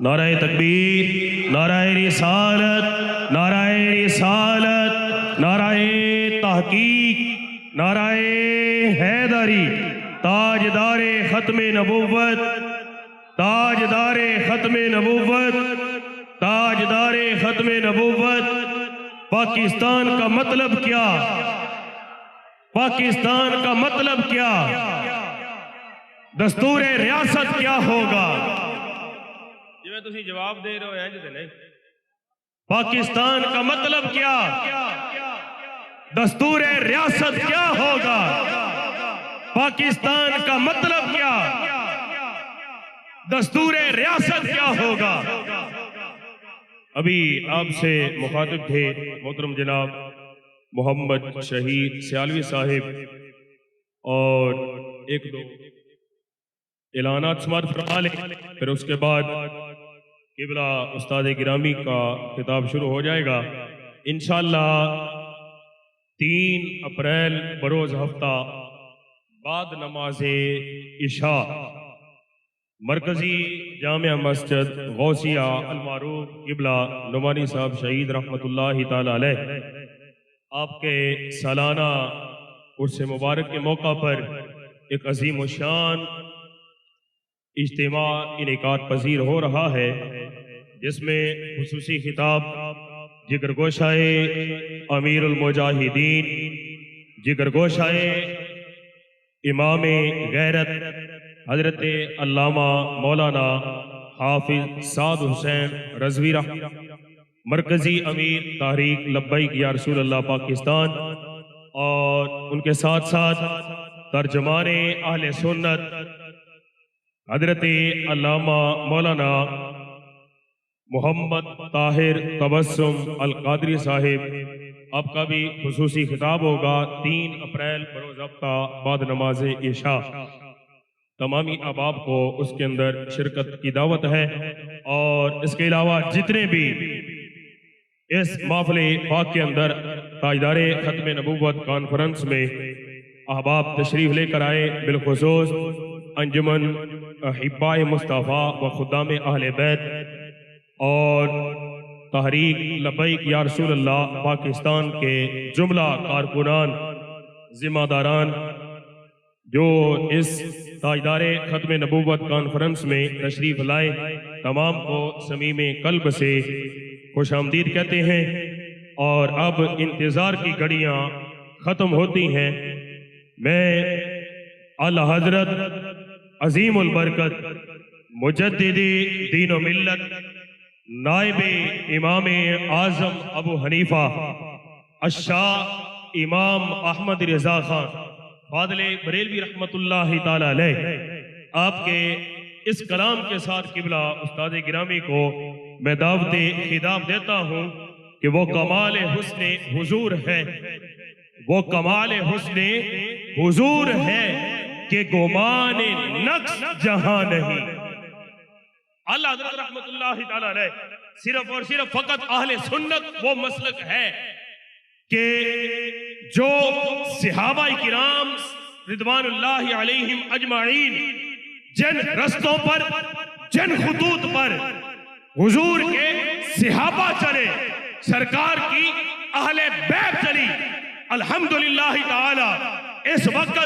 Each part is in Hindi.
नाराए तकबीर, नाराए रिसालत, नाराए रिसालत, नाराए तहकीक, नाराए हैदरी। ताजदारे खत्मे नबुव्वत, ताजदारे खत्मे नबुव्वत, ताजदारे खत्मे नबुव्वत। पाकिस्तान का मतलब क्या? पाकिस्तान का मतलब क्या? दस्तूर रियासत क्या होगा? जिवें तुसीं जवाब दे रहे हो इंज ते नहीं। पाकिस्तान का मतलब क्या? दस्तूर रियासत क्या होगा? पाकिस्तान का मतलब क्या? दस्तूर रियासत क्या होगा? अभी आपसे मुखातिब थे मोहतरम जनाब मोहम्मद शहीद सियालवी साहिब, और एक दो ऐलानात समाअत फरमा लें, फिर उसके बाद किबला उस्ताद गिरामी का खिताब शुरू हो जाएगा इंशाअल्लाह। 3 अप्रैल बरोज हफ्ता बाद नमाज इशा मरकजी जामिया मस्जिद गौसिया अलमारूफ किबला नुमानी साहब शहीद रहमतुल्लाहि ताला अलैह आपके सालाना उर्स मुबारक के मौका पर एक अजीम व शान इज्तिमा इनेकात पजीर हो रहा है, जिसमें खुसूसी खिताब जिगरगोशाए अमीरुल मुजाहिदीन, जिगरगोशाए इमाम गैरत हजरत अल्लामा मौलाना हाफिज साद हुसैन रजवी मरकजी अमीर तारीख लब्बैक या रसूल अल्लाह पाकिस्तान, और उनके साथ साथ तर्जमाने अहले सुन्नत हजरत अल्लामा मौलाना मोहम्मद ताहिर तबस्सुम अल कादरी साहिब, आपका भी खुसूसी खिताब होगा 3 अप्रैल बरोज हफ्ता बाद नमाज इशा। तमामी अहबाब को उसके अंदर शिरकत की दावत है, और इसके अलावा जितने भी इस महफिल पाक के अंदर ताजदारे खत्म नबूवत कॉन्फ्रेंस में अहबाब तशरीफ लेकर आए, बिलखुसूस अंजुमन हिब्बाए मुस्तफ़ा व खुदाम अहले बैत और तहरीक लब्बैक या रसूल अल्लाह पाकिस्तान के जुमला कारकुनान जिम्मेदारान जो इस ताजदारे खत्म नबूवत कॉन्फ्रेंस में तशरीफ लाए, तमाम को समीम कल्ब से खुश आमदीद कहते हैं। और अब इंतज़ार की घड़ियाँ ख़त्म होती हैं। मैं आला हजरत अजीमुल बरकत मुजद्दिदी दीन व मिल्लत नायब इमाम आज़म अबू हनीफा अशाह इमाम अहमद रज़ा खान फादले बरेलवी रहमतुल्लाहि ताला अलैह आपके इस कलाम के साथ किबला उस्ताद गिरामी को मैं दावत खिताब देता हूँ कि वो कमाल हुस्ने हुजूर है, वो कमाल हुस्ने हुजूर है कि गुमान नक्श जहां नहीं। अल्लाह हज़रत रहमतुल्लाहि ताला अलैह सिर्फ और सिर्फ फकत अहले सुन्नत वो मसलक है कि जो सहाबाए किराम रिदवानुल्लाहि अलैहिम अजमाइन जिन रस्तों पर जिन खुतूत पर हुजूर के सहाबा चले, सरकार की अहले बैत चली, अल्हम्दुलिल्लाह ताला इस वक्त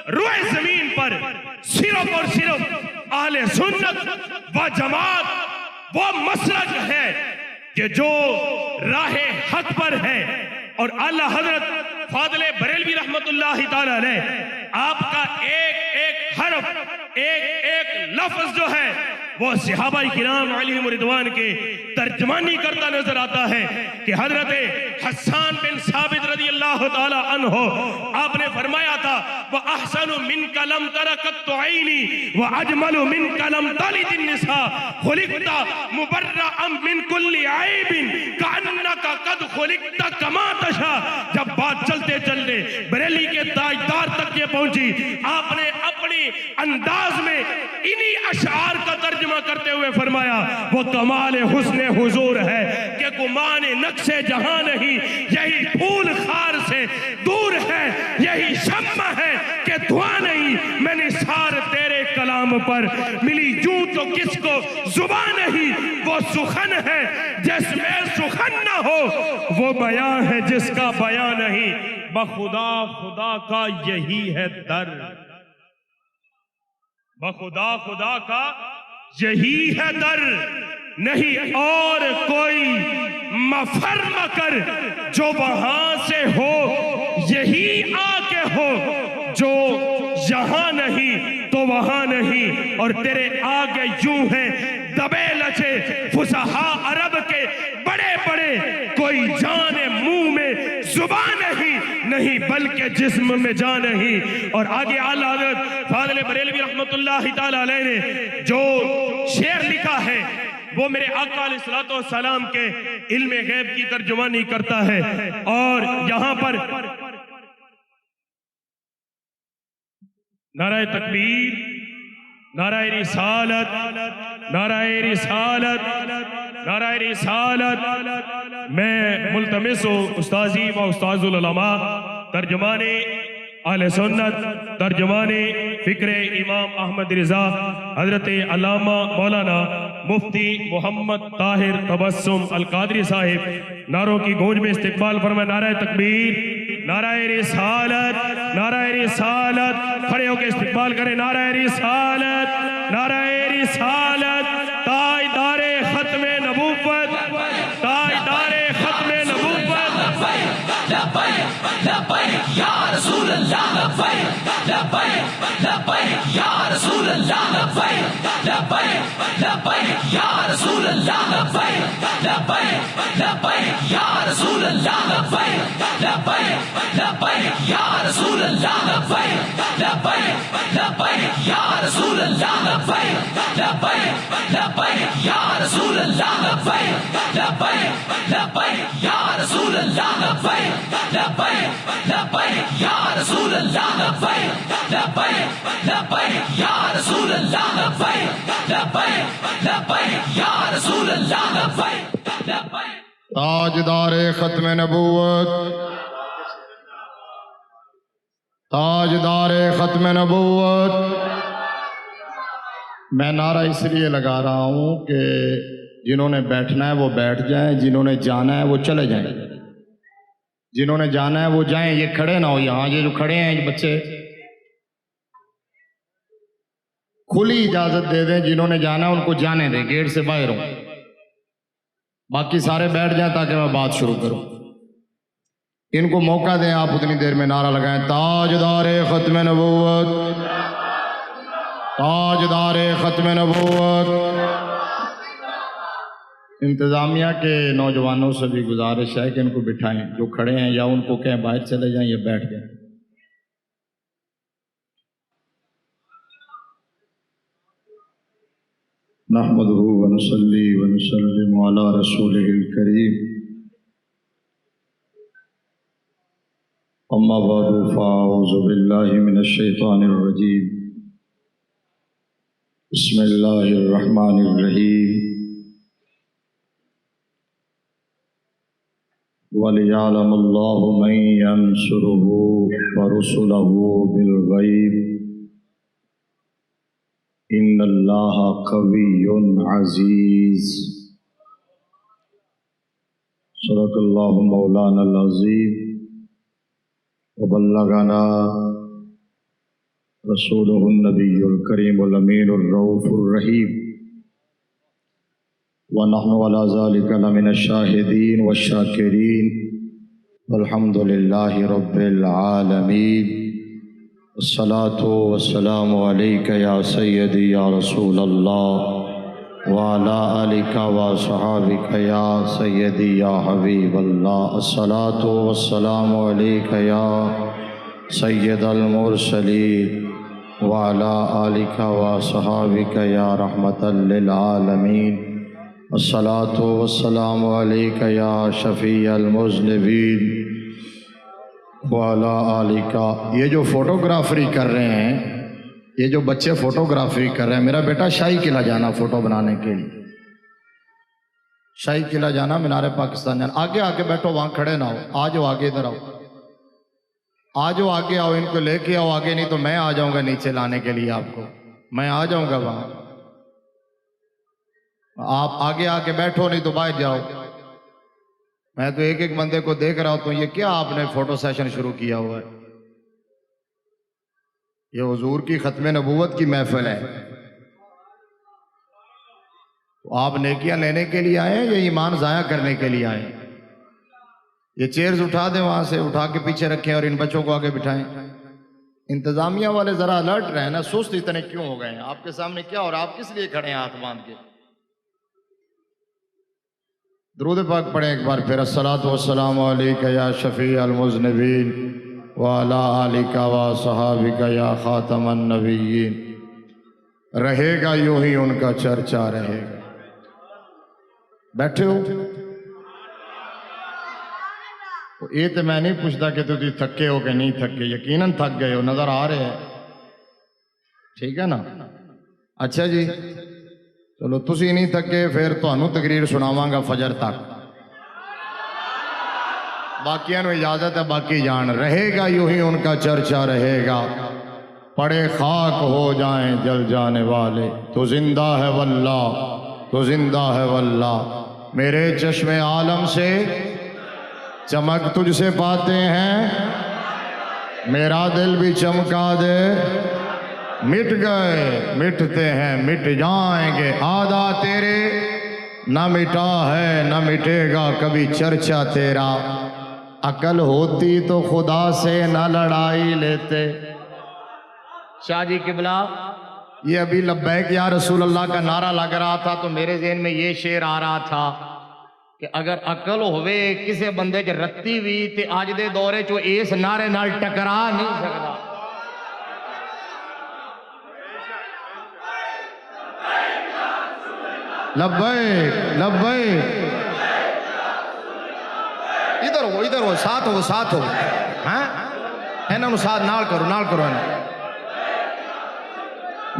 रुए जमीन पर सिर्फ और सिर्फ अहले सुन्नत व जमात वो मसलक है कि जो राहे हक पर है। और आला हजरत फादले बरेलवी रहमतुल्लाहि ताला अलैह आपका एक एक हरफ एक एक लफ्ज जो है वो सहाबाए किराम अलैहिम रिदवान के तर्जमानी करता नजर आता है कि हजरत हसन बिन साबित रज़ी अल्लाह ताला अन्हो आपने फरमाया था व अहसनु मिन कलम तरकत ऐनी व अजमलु मिन कलम तलिद निसा खुलिकता मुबर्रअम मिन कुल्ली ऐबिन कअन्नका कद खुलिकता कमा तशा। जब बात चलते चलते बरेली के ताजदार तक ये पहुंची, आपने अपनी अंदाज में इन्हीं अशार का तर्जुमा करते हुए फरमाया, वो कमाल हुस्न हुजूर है कि गुमान नक्शे जहां नहीं, यही फूल खार से दूर है, यही शम्मा है कि धुआं नहीं। मैंने सार तेरे कलाम पर मिली यूं तो किसको जुबान नहीं, वो सुखन है जिसमें सुखन न हो, वो बयां है जिसका बयां नहीं। बखुदा खुदा का यही है दर, बखुदा खुदा का यही है दर, नहीं और कोई मफर मकर जो वहां से हो, यही आके हो, जो यहां नहीं तो वहां नहीं। और तेरे आगे यूं है दबे लचे फुसहा अरब के बड़े बड़े, कोई जाने मुंह में जुबान नहीं बल्कि जिस्म में जान नहीं। और आगे आला हज़रत फाज़िल बरेलवी रहमतुल्लाहि ताला अलैह ने जो शेर लिखा है वो मेरे आका अलैहिस्सलातु वस्सलाम के इल्म गैब की तर्जुमानी करता है। और यहां पर नाराए तकबीर, नाराए रिसालत, नाराए रिसालत, नाराए रिसालत। मैं मुल्तमिस हूं उस्ताजी व उस्ताजुल उलमा, तर्जुमाने अहले सुन्नत, तर्जुमाने फिक्रे इमाम अहमद रिजा हजरत अल्लामा मौलाना मुफ्ती मोहम्मद ताहिर तबस्सुम अल कादरी साहिब नारों की गूंज में इस्तिकबाल फरमाए। नाराए तकबीर, नाराए रिसालत, नाराए रिसालत। खड़े होकर इस्तिकबाल करें। नाराए रिसालत, नाराए रिसालत। ताजदारे खत्मे नबूवत, ताजदारे खत्मे नबूवत। लब्बैक या रसूल अल्लाह, लब्बैक लब्बैक या रसूल अल्लाह, लब्बैक लब्बैक या रसूल अल्लाह, लब्बैक या रसूल अल्लाह, लब्बैक या रसूल अल्लाह, लब्बैक या रसूल अल्लाह, लब्बैक या रसूल अल्लाह, लब्बैक या रसूल अल्लाह, लब्बैक या रसूल अल्लाह, लब्बैक या रसूल अल्लाह, लब्बैक या रसूल अल्लाह। ताजदारे खत्म नबूवत, ताजदारे खत्म नबूवत। मैं नारा इसलिए लगा रहा हूं कि जिन्होंने बैठना है वो बैठ जाएं, जिन्होंने जाना है वो चले जाएं, जिन्होंने जाना है वो जाएं। ये खड़े ना हो यहाँ, ये जो खड़े हैं ये बच्चे, खुली इजाजत दे दें। जिन्होंने जाना है उनको जाने दें, गेट से बाहर हो। बाकी सारे बैठ जाएं ताकि मैं बात शुरू करूं। इनको मौका दें, आप उतनी देर में नारा लगाएं। ताजदारे खत्म नबूवत, ताजदारे खत्म नबूवत। इंतजामिया के नौजवानों से भी गुजारिश है कि इनको बिठाएं, जो खड़े हैं या उनको कहें बाहर चले जाएं या बैठ जाएं। नहमदुहु व नसल्ली व नसल्लिमु अला रसूलिहिल करीम, अम्मा बअदु फ़अऊज़ु बिल्लाहि मिनश शैतानिर रजीम। बिस्मिल्लाहिर रहमानिर रहीम। वलियअलमल्लाहु मन यंसुरुहु व रुसुलहु बिल गैब, इन्नल्लाहा क़विय्युन अज़ीज़। सदक़ल्लाहु मौलानल अज़ीम व बल्लगना रसूलुहुन नबियुल करीमुल अमीनुर रऊफ़ुर रहीम। व नहनु अला ज़ालिका लमिनश शाहिदीन व शाकिरीन वल्हम्दुलिल्लाहि रब्बिल आलमीन। अस्सलातु वस्सलामु अलैका या सय्यदी या रसूल अल्लाह व अला आलिका व सहाबिका या सय्यदी या हबीब अल्लाह। अस्सलातु वस्सलामु अलैका या सय्यदल मुरसलीन व अला आलिका व सहाबिका या रहमतल लिल आलमीन। अस्सलातु वस्सलामु अलैका या शफ़ीअल मुज़निबीन व अला आलिका। ये जो फोटोग्राफरी कर रहे हैं ये जो बच्चे फोटोग्राफी कर रहे हैं, मेरा बेटा शाही किला जाना फोटो बनाने के लिए, शाही किला जाना, मीनार पाकिस्तान जाना। आगे आके बैठो, वहां खड़े ना हो, आ जाओ आगे, इधर आओ, आ जाओ आगे आओ, इनको लेके आओ आगे, नहीं तो मैं आ जाऊंगा नीचे लाने के लिए आपको, मैं आ जाऊंगा वहां। आप आगे आके बैठो, नहीं तो बाहर जाओ। मैं तो एक एक बंदे को देख रहा हूं, तो ये क्या आपने फोटो सेशन शुरू किया हुआ है? ये हुजूर की खत्म नबूवत की महफिल है, तो आप नेकियां लेने के लिए आए या ईमान जाया करने के लिए आए? ये चेयर्स उठा दें, वहां से उठा के पीछे रखें और इन बच्चों को आगे बिठाएं। इंतजामिया वाले जरा अलर्ट रहे ना, सुस्त इतने क्यों हो गए हैं? आपके सामने क्या, और आप किस लिए खड़े हैं हाथ बांध के? दुरूद पाक पढ़े एक बार फिर। अस्सलातु वस्सलामु अलैका या शफी अल मुज़निबीन व अला आलिका व सहाबिका या खातमन नबिय्यीन। रहेगा यूं ही उनका चर्चा रहेगा। बैठे हो तो ये तो मैं नहीं पूछता कि तुम थके हो कि नहीं थके, यकीनन थक गए हो, नजर आ रहे हैं, ठीक है ना? अच्छा जी, चलो तुसी नहीं थके, फिर तुहानू तकरीर सुनावांगा फजर तक, बाकियां इजाजत है, बाकी जान। रहेगा यूं ही उनका चर्चा रहेगा, पड़े खाक हो जाएं जल जाने वाले, तो जिंदा है वल्लाह, तो जिंदा है वल्लाह। मेरे चश्मे आलम से चमक तुझसे पाते हैं, मेरा दिल भी चमका दे। मिट गए मिटते हैं मिट जाएंगे, आदा तेरे न मिटा है न मिटेगा कभी चर्चा तेरा। अकल होती तो खुदा से न लड़ाई लेते। शाह जी किबला, ये अभी लब्बैक या रसूल अल्लाह का नारा लग रहा था, तो मेरे ज़हन में ये शेर आ रहा था कि अगर अकल होवे किसी बंदे च रत्ती भी, ते अज दे दौरे चो इस नारे नाल टकरा नहीं सकता। लब्बैक लब्बैक, इधर हो, साथ हो, साथ हो, हैं इन्हों साथ नाल करो, नाल करो इन्हें।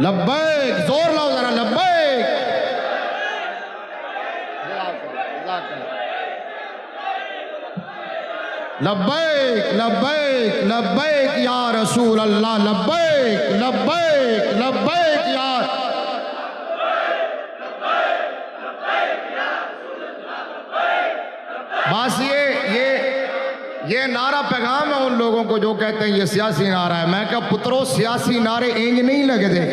लब्बैक, जोर लाओ जरा, लब्बैक। लब्बैक लब्बैक लब्बैक या रसूल अल्लाह, लब्बैक लब्बैक लब्बैक या। बस ये नारा पैगाम है उन लोगों को जो कहते हैं ये सियासी नारा है। मैं क्या पुत्रो, सियासी नारे इंज नहीं लगते,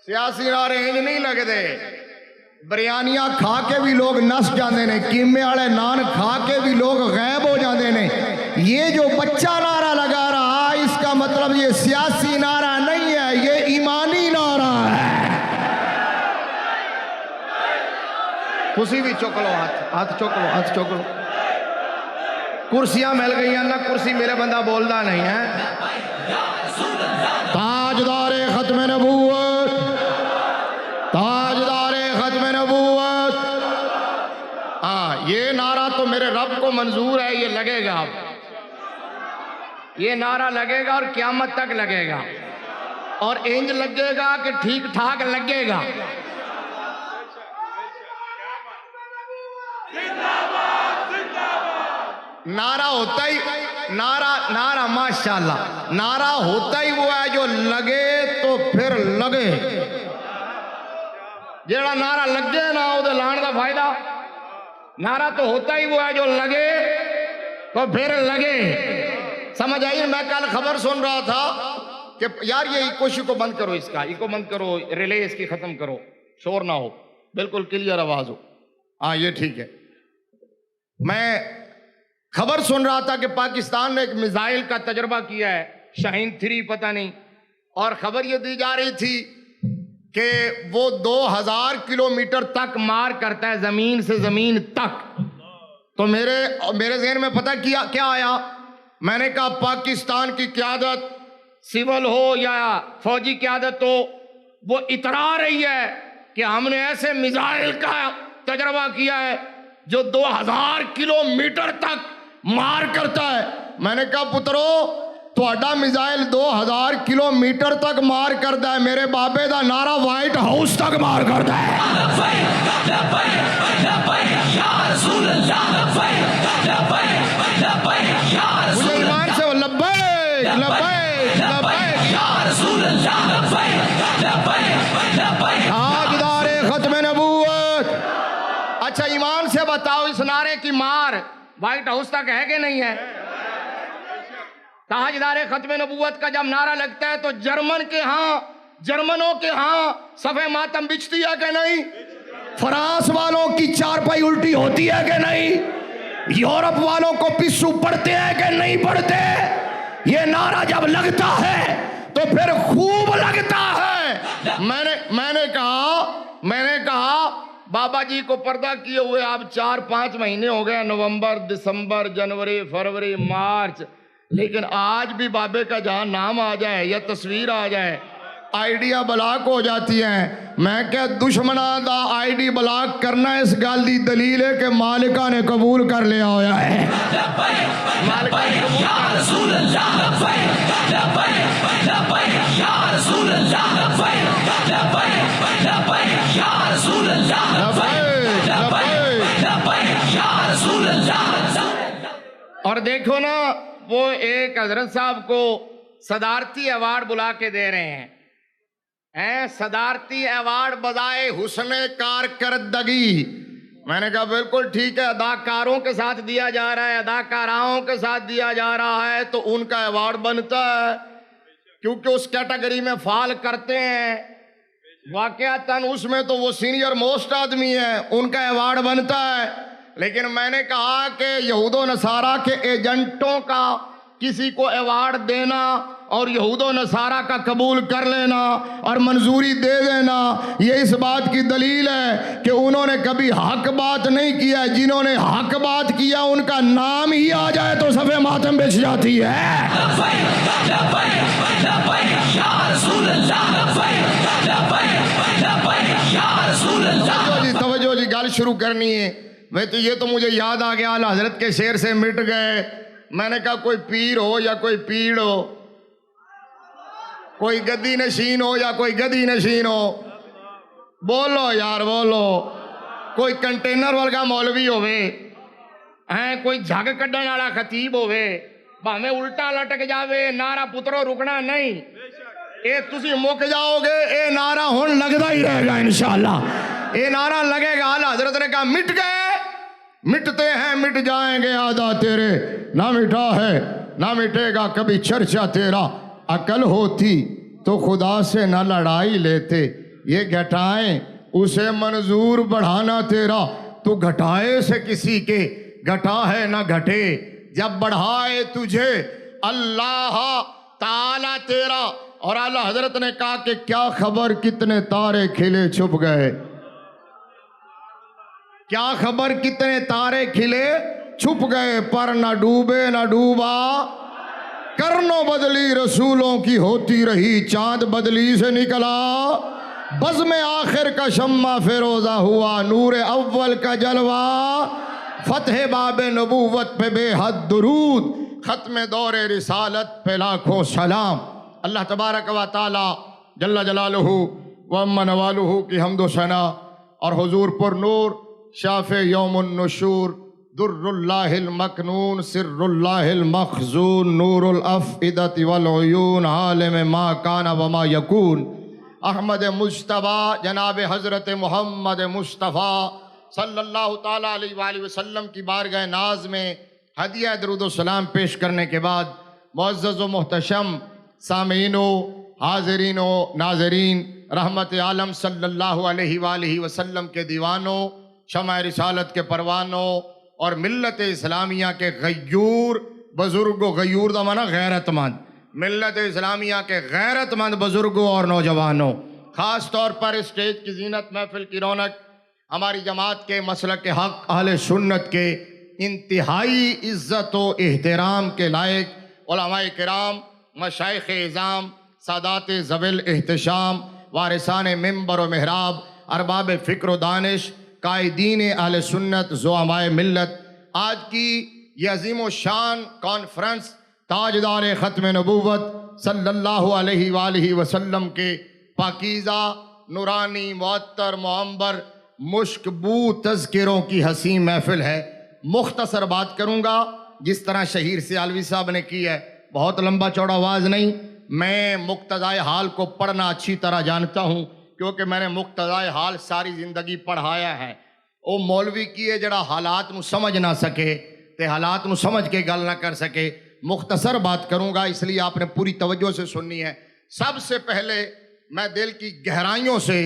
सियासी नारे इंज नहीं लगते। बिरयानियां खा के भी लोग नस जाते हैं, कीमे वाले नान खा के भी लोग गायब हो जाते हैं। ये जो बच्चा नारा लगा रहा, इसका मतलब ये सियासी नारा नहीं है, ये ईमानी नारा है। कुर्सी भी चुक लो, हाथ चुक लो, हाथ चुक लो। कुर्सियां मिल गई ना, कुर्सी मेरे बंदा बोलता नहीं है। ताजदारे खत्म नबूवत, ताजदारे खत्म नबूवत। हाँ, ये नारा तो मेरे रब को मंजूर है, ये लगेगा, ये नारा लगेगा और क़यामत तक लगेगा, और इंज लगेगा कि ठीक ठाक लगेगा। नारा होता ही नारा माशाल्लाह, नारा होता ही वो है जो लगे तो फिर लगे। जेड़ा नारा लगे ना उधर लाने का फायदा। नारा तो होता ही वो है जो लगे तो फिर लगे। समझ आई? मैं कल खबर सुन रहा था कि यार ये इको को बंद करो, इसका इको बंद करो, रिले इसकी खत्म करो, शोर ना हो, बिल्कुल क्लियर आवाज हो। हाँ ये ठीक है। मैं खबर सुन रहा था कि पाकिस्तान ने एक मिसाइल का तजर्बा किया है, शाहीन 3 पता नहीं, और खबर ये दी जा रही थी कि वो 2000 किलोमीटर तक मार करता है, जमीन से जमीन तक। तो मेरे ज़हन में पता क्या आया? मैंने कहा पाकिस्तान की क़यादत, सिविल हो या फौजी क़यादत हो, वो इतरा रही है कि हमने ऐसे मिसाइल का तजर्बा किया है जो 2000 किलोमीटर तक मार करता है। मैंने कहा पुत्रो, ਤੁਹਾਡਾ ਮਿਜ਼ਾਈਲ 2000 किलोमीटर तक मार करता है, मेरे बाबे का नारा व्हाइट हाउस तक मार करता है। मुझे ईमान से लब्बैक लब्बैक लब्बैक ताजदार खत्म नबूवत। अच्छा ईमान से बताओ, इस नारे की मार व्हाइट हाउस तक है कि नहीं है? ताजदार खत्म नबूवत का जब नारा लगता है तो जर्मनों के यहाँ सफे मातम बिछती है कि नहीं? फ्रांस वालों की चारपाई उल्टी होती है कि नहीं? यूरोप वालों को पिस्सू पड़ते हैं कि नहीं पड़ते? ये नारा जब लगता है तो फिर खूब लगता है। मैंने कहा बाबा जी को पर्दा किए हुए आप 4-5 महीने हो गए, नवंबर, दिसंबर, जनवरी, फरवरी, मार्च, लेकिन आज भी बाबे का जहां नाम आ जाए या तस्वीर आ जाए आईडिया ब्लॉक हो जाती है। मैं क्या दुश्मना दा आईडी ब्लॉक करना इस गल दी दलील है कि मालिका ने कबूल कर लिया होया है। और देखो ना, वो एक हजरत साहब को सदारती अवार्ड बुला के दे रहे हैं, सदारती अवार्ड बजाए हुस्ने कारकर्दगी। मैंने कहा बिल्कुल ठीक है, अदाकारों के साथ दिया जा रहा है, अदाकाराओं के साथ दिया जा रहा है तो उनका अवार्ड बनता है, क्योंकि उस कैटेगरी में फाल करते हैं। वाकयातन उसमें तो वो सीनियर मोस्ट आदमी है, उनका अवार्ड बनता है। लेकिन मैंने कहा कि यहूदो नसारा के एजेंटों का किसी को अवार्ड देना और यहूदो नसारा का कबूल कर लेना और मंजूरी दे देना, ये इस बात की दलील है कि उन्होंने कभी हक बात नहीं किया। जिन्होंने हक बात किया उनका नाम ही आ जाए तो सफे मातम बिछ जाती है। तवज्जो जी, गल शुरू करनी है। मैं तो ये तो मुझे याद आ गया, आला हजरत के शेर से मिट गए। मैंने कहा कोई पीर हो या कोई पीड़ हो, कोई गद्दी नशीन हो या कोई गदी नशीन हो, बोलो यार बोलो। कोई कंटेनर वर्गा मौलवी होवे, कोई झग कड्डण वाला खतीब होवे, भावें उल्टा लटक जावे, नारा पुत्रो रुकना नहीं। ये तुसी मुक जाओगे, ये नारा हुण लगदा ही रहेगा इंशाअल्लाह। ये नारा लगेगा। आला हजरत ने कहा मिट गए, मिटते हैं मिट जाएंगे आदा तेरे, ना मिटा है ना मिटेगा कभी चर्चा तेरा। अकल होती तो खुदा से न लड़ाई लेते, ये घटाएं उसे मंजूर बढ़ाना तेरा। तू घटाए से किसी के घटा है ना घटे, जब बढ़ाए तुझे अल्लाह ताला तेरा। और आला हजरत ने कहा कि क्या खबर कितने तारे खिले छुप गए, क्या खबर कितने तारे खिले छुप गए, पर ना डूबे ना डूबा। करनो बदली रसूलों की होती रही, चांद बदली से निकला। बज़ में आखिर का शम्मा फिरोजा हुआ, नूर अव्वल का जलवा। फतह बाबे नबूवत पे बेहद दुरूद, खत्म दौरे रिसालत पे लाखों सलाम। अल्लाह तबारक व तआला जल्ला जलालुहु व अम्मा नवालुहु की हम्दो सना और हुजूर पर नूर शाफ़े यौमुन नुशूर दुर्रुल्लाहिल मकनून सिर्रुल्लाहिल मखजून नूरुल अफ़इदति वल उयून आलिम मा काना व मा यकून अहमद मुज्तबा जनाब हज़रत मोहम्मद मुस्तफ़ा सल्लल्लाहु ताला अलैहि वसल्लम की बारगाह नाज में हदिया दरूद सलाम पेश करने के बाद मुअज़्ज़ज़ व मुहतशम सामीनो हाज़रीनो नाज़रीन, रहमत आलम सल्लल्लाहु अलैहि वसल्लम के दीवानों, शमा रिसालत के परवानों और मिल्लत इस्लामिया के गयूर बुजुर्गों, गयूर का माना गैरतमंद, मिल्लत इस्लामिया के गैरतमंद बुजुर्गों और नौजवानों, ख़ास तौर पर स्टेज की जीनत, महफिल की रौनक, हमारी जमात के मसलक के हक़ अहले सुन्नत के इंतहाई इज़्ज़त व एहतराम के लायक उलमाए किराम, मशाइख़ इज़ाम, सादात ज़विल एहतशाम, वारिसान मिंबर व महराब, अरबाब फ़िक्र व दानिश, कायदीन अहले सुन्नत, ज़ुअमाए मिल्लत, आज की ये अज़ीम व शान कॉन्फ्रेंस ताजदार ख़त्म नबूवत सल्लल्लाहु अलैहि वसल्लम के पाकीज़ा नूरानी मुअत्तर मुअम्बर मुश्कबू तज़किरों की हसीन महफिल है। मुख्तसर बात करूँगा जिस तरह शहीर सियालवी साहब ने की है, बहुत लंबा चौड़ा आवाज़ नहीं। मैं मुक्तदाए हाल को पढ़ना अच्छी तरह जानता हूँ क्योंकि मैंने मुक्तदाए हाल सारी ज़िंदगी पढ़ाया है। वो मौलवी की है जड़ा हालात नू समझ ना सके ते हालात नू समझ के गल ना कर सके। मुख्तसर बात करूँगा इसलिए आपने पूरी तवज्जो से सुननी है। सबसे पहले मैं दिल की गहराइयों से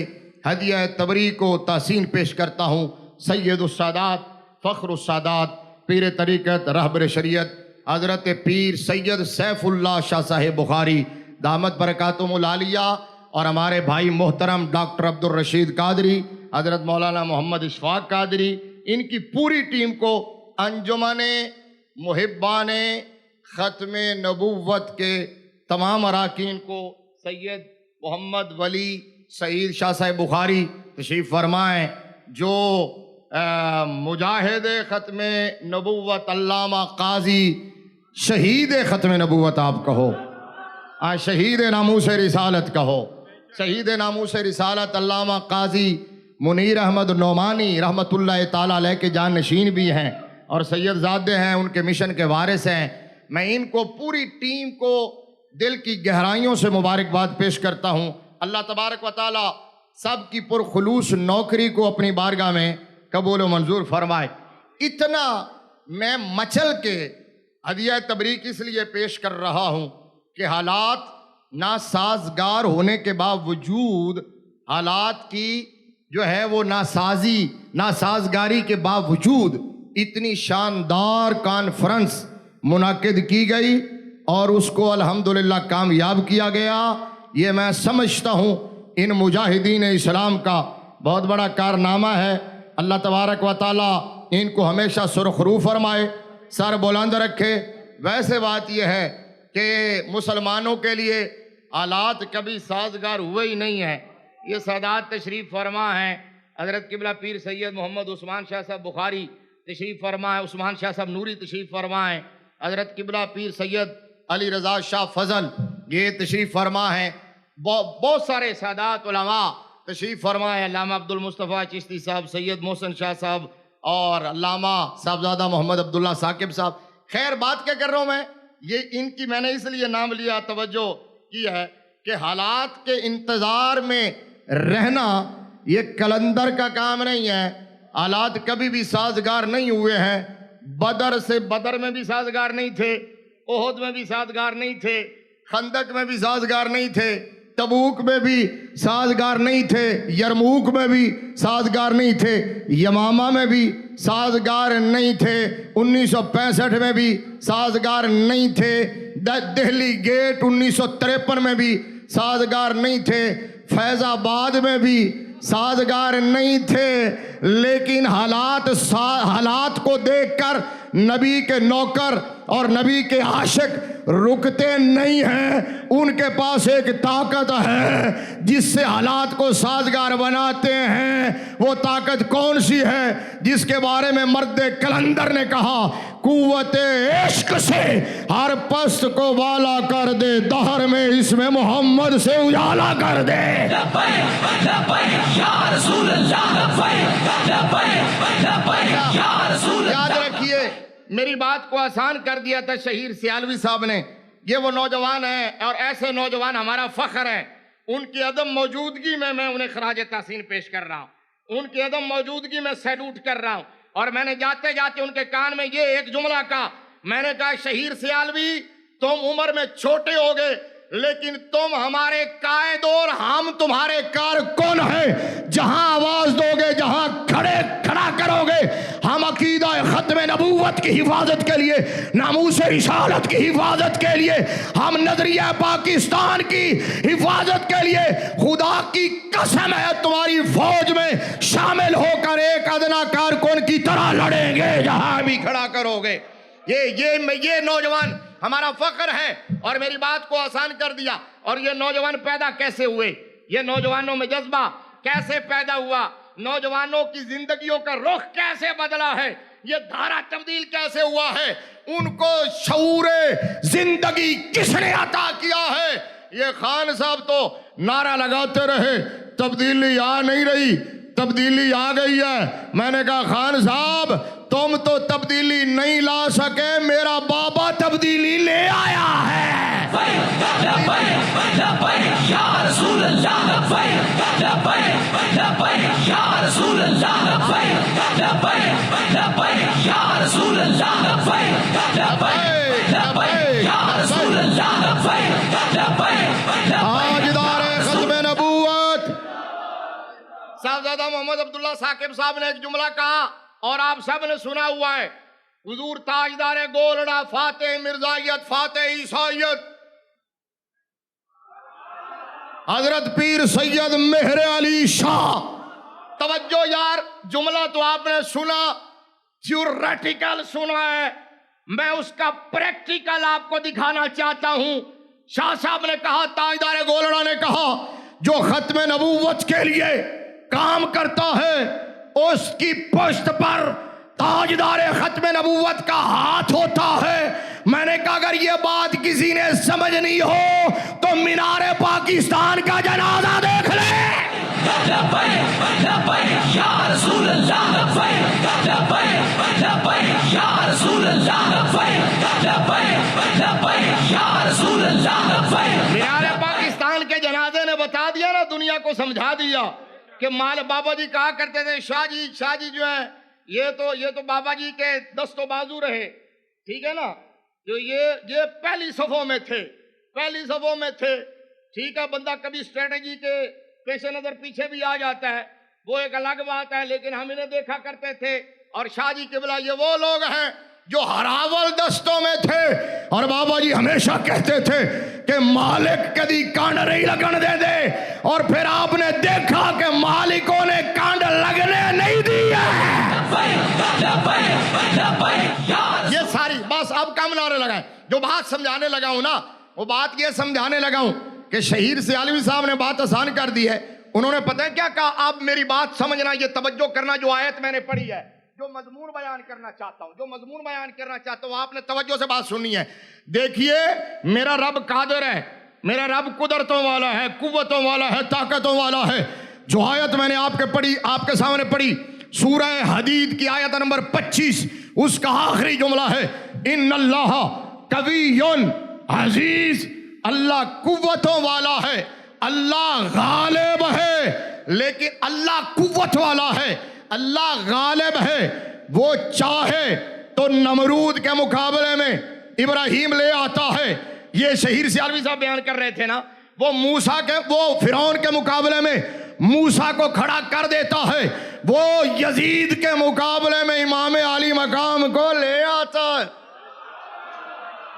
हदिया तबरीक को तहसीन पेश करता हूँ सैयदुस्सादात फ़ख्रुस्सादात पीर तरीक़त रहबर शरीयत हज़रत पीर सैयद सैफुल्लाह शाह साहिब बुखारी दामत बरकातुहुल आलिया और हमारे भाई मोहतरम डॉक्टर अब्दुल रशीद कादरी, हज़रत मौलाना मोहम्मद इशफाक कादरी, इनकी पूरी टीम को अंजुमने मुहिब्बाने ख़त्म नबूवत के तमाम अराकीन को सैयद मोहम्मद वली सईद शाह साहिब बुखारी तशरीफ़ फरमाएँ, जो मुजाहिद ख़त्म नबूवत अल्लामा काजी शहीद ख़त्म नबूवत आप कहो, शहीद नामूस रिसालत कहो, शहीद नामूस रिसालत अल्लामा काजी मुनीर अहमद नोमानी रहमतुल्लाह ताला अलैह के जान नशीन भी हैं और सैयदजादे हैं, उनके मिशन के वारिस हैं। मैं इनको पूरी टीम को दिल की गहराइयों से मुबारकबाद पेश करता हूँ। अल्लाह तबारक व तआला सब की पुरखुलूस नौकरी को अपनी बारगाह में कबूल व मंजूर फरमाए। इतना मैं मचल के हदिया तबरीक इसलिए पेश कर रहा हूँ कि हालात नासाजगार होने के बावजूद, हालात की जो है वो नासाजगारी के बावजूद इतनी शानदार कॉन्फ्रेंस मुनाकिद की गई और उसको अल्हम्दुलिल्लाह कामयाब किया गया। ये मैं समझता हूँ इन मुजाहिदीन इस्लाम का बहुत बड़ा कारनामा है। अल्लाह तबारक व ताला इनको हमेशा सुरखरू फरमाए, सर बुलंद रखे। वैसे बात यह है कि मुसलमानों के लिए हालात कभी साजगार हुए ही नहीं है। ये सादात तशरीफ़ फरमा हैं, हज़रत किबला पीर सैयद मोहम्मद उस्मान शाह साहब बुखारी तशरीफ़ फरमा है, उस्मान शाह साहब नूरी तशरीफ़ फरमा है, हज़रत किबला पीर सैयद अली रज़ा शाह फजल ये तशरीफ़ फरमा है, बहुत सारे सादात उलमा तशरीफ़ फरमा है, अल्लामा अब्दुल मुस्तफ़ा चिश्ती साहब, सैयद मोहसिन शाह साहब और अल्लामा साहबजादा मोहम्मद अब्दुल्ला साकिब साहब। खैर बात क्या कर रहा हूँ मैं, ये इनकी मैंने इसलिए नाम लिया, तवज्जो की है कि हालात के इंतज़ार में रहना ये कलंदर का काम नहीं है। हालात कभी भी साजगार नहीं हुए हैं। बदर से बदर में भी साजगार नहीं थे, ओहद में भी साजगार नहीं थे, खंदक में भी साजगार नहीं थे, तबूक में भी साजगार नहीं थे, यरमूक में भी साजगार नहीं थे, यमामा में भी साजगार नहीं थे, 1965 में भी साजगार नहीं थे, दिल्ली गेट 1953 में भी साजगार नहीं थे, फैज़ाबाद में भी साजगार नहीं थे। लेकिन हालात को देखकर नबी के नौकर और नबी के आशिक रुकते नहीं हैं। उनके पास एक ताकत है जिससे हालात को साजगार बनाते हैं। वो ताकत कौन सी है जिसके बारे में मर्द कलंदर ने कहा, कुव्वते इश्क से हर पस्त को वाला कर दे, दहर में इसमें मोहम्मद से उजाला कर दे। याद रखिए, मेरी बात को आसान कर दिया था शहीर सियालवी साहब ने। ये वो नौजवान हैं और ऐसे नौजवान हमारा फख्र है। उनकी अदम मौजूदगी में मैं उन्हें खराज तहसीन पेश कर रहा हूँ, उनकी अदम मौजूदगी में सैल्यूट कर रहा हूँ। और मैंने जाते जाते उनके कान में ये एक जुमला कहा, मैंने कहा शहीर सियालवी तुम उम्र में छोटे हो गए लेकिन तुम हमारे कायद और हम तुम्हारे कारकुन हैं। जहां आवाज दोगे, जहां खड़ा करोगे, हम अकीदा खत्म नबूवत की हिफाजत के लिए, नामूस रिसालत की हिफाजत के लिए, हम नजरिया पाकिस्तान की हिफाजत के लिए खुदा की कसम है तुम्हारी फौज में शामिल होकर एक अदना कारकुन की तरह लड़ेंगे जहां भी खड़ा करोगे। ये नौजवान हमारा फख्र है और मेरी बात को आसान कर दिया। और ये नौजवान पैदा कैसे हुए, ये नौजवानों में जज्बा कैसे पैदा हुआ, नौजवानों की जिंदगियों का रुख कैसे बदला है, ये धारा तब्दील कैसे हुआ है, उनको शऊरे जिंदगी किसने अता किया है। ये खान साहब तो नारा लगाते रहे तब्दीली आ नहीं रही, तब्दीली आ गई है। मैंने कहा खान साहब तुम तो तब्दीली नहीं ला सके, मेरा बाबा तब्दीली ले आया है। साहबजादा मोहम्मद अब्दुल्ला साकिब साहब ने एक जुमला कहा और आप सब ने सुना हुआ है, हुजूर ताजदार गोलड़ा फातेह मिर्जायत फातेह ईसाइयत हजरत पीर सैयद मेहर अली शाह। तवज्जो यार, जुमला तो आपने सुना, थ्योरेटिकल सुना है, मैं उसका प्रैक्टिकल आपको दिखाना चाहता हूं। शाह साहब ने कहा, ताजदार गोलड़ा ने कहा, जो खत्म नबूवत के लिए काम करता है उसकी पुश्त पर ताजदार खत्म नबूवत का हाथ होता है। मैंने कहा अगर ये बात किसी ने समझनी हो तो मीनारे पाकिस्तान का जनाजा देख ले। मीनारे पाकिस्तान के जनाजे ने बता दिया ना, दुनिया को समझा दिया कि माल बाबा जी कहा करते थे, शाह जी जो है ये तो बाबा जी के दस्तो बाजू रहे, ठीक है ना, जो ये पहली सफों में थे, पहली सफों में थे, ठीक है। बंदा कभी स्ट्रेटजी के पेश नजर पीछे भी आ जाता है, वो एक अलग बात है, लेकिन हम इन्हें देखा करते थे। और शाह जी किबला ये वो लोग हैं जो हरावल दस्तों में थे, और बाबा जी हमेशा कहते थे कि मालिक कभी कांड नहीं लगन दे दे, और फिर आपने देखा कि मालिकों ने कांड लगने नहीं दिया। ये सारी बस अब कम नारे लगाए, जो बात समझाने लगा हूं ना, वो बात ये समझाने लगा हूं कि शहीर से आलवी साहब ने बात आसान कर दी है। उन्होंने पता है क्या कहा, आप मेरी बात समझना, ये तवज्जो करना, जो आयत मैंने पढ़ी है, जो मजमून बयान करना चाहता हूं, जो मजमून बयान करना चाहता हूं, आपने तवज्जो से बात सुननी है। देखिए, मेरा रब कादिर है, मेरा रब कुदरतों वाला है, कुव्वतों वाला है, ताकतों वाला है। जो आयत मैंने आपके सामने पढ़ी, सूरह हदीद की आयत नंबर 25, उसका आखिरी जुमला है, इन्नल्लाह कवियुन अजीज, अल्लाह कुव्वतों वाला है, अल्लाह गालिब है, लेकिन अल्लाह कुव्वत वाला है, अल्लाह गालिब है। वो चाहे तो नमरूद के मुकाबले में इब्राहिम ले आता है। ये शहीर सियालवी साहब बयान कर रहे थे ना, वो फिरौन के मुकाबले में मूसा को खड़ा कर देता है, वो यजीद के मुकाबले में इमाम आली मकाम को ले आता है,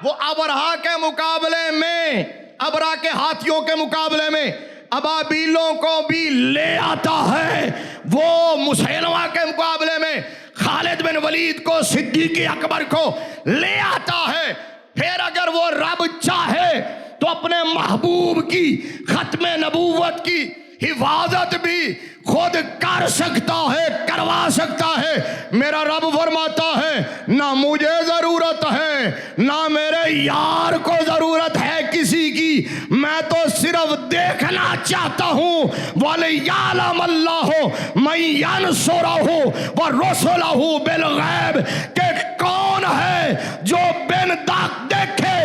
वो अबरहा के मुकाबले में, अबरा के हाथियों के मुकाबले में अबाबीलों को भी ले आता है, वो मुसैलमा के मुकाबले में खालिद बिन वलीद को, सिद्दीक अकबर को ले आता है। फिर अगर वो रब चाहे तो अपने महबूब की खत्म नबूवत की हिफाजत भी खुद कर सकता है, करवा सकता है। मेरा रब फरमाता है, ना मुझे जरूरत है, ना मेरे यार को जरूरत है किसी की, मैं तो सिर्फ देखना चाहता हूं। वलियालम अल्लाहु मैं यनसुरहु व रुसुलहु बिल गैब, के कौन है जो बिन ताक देखे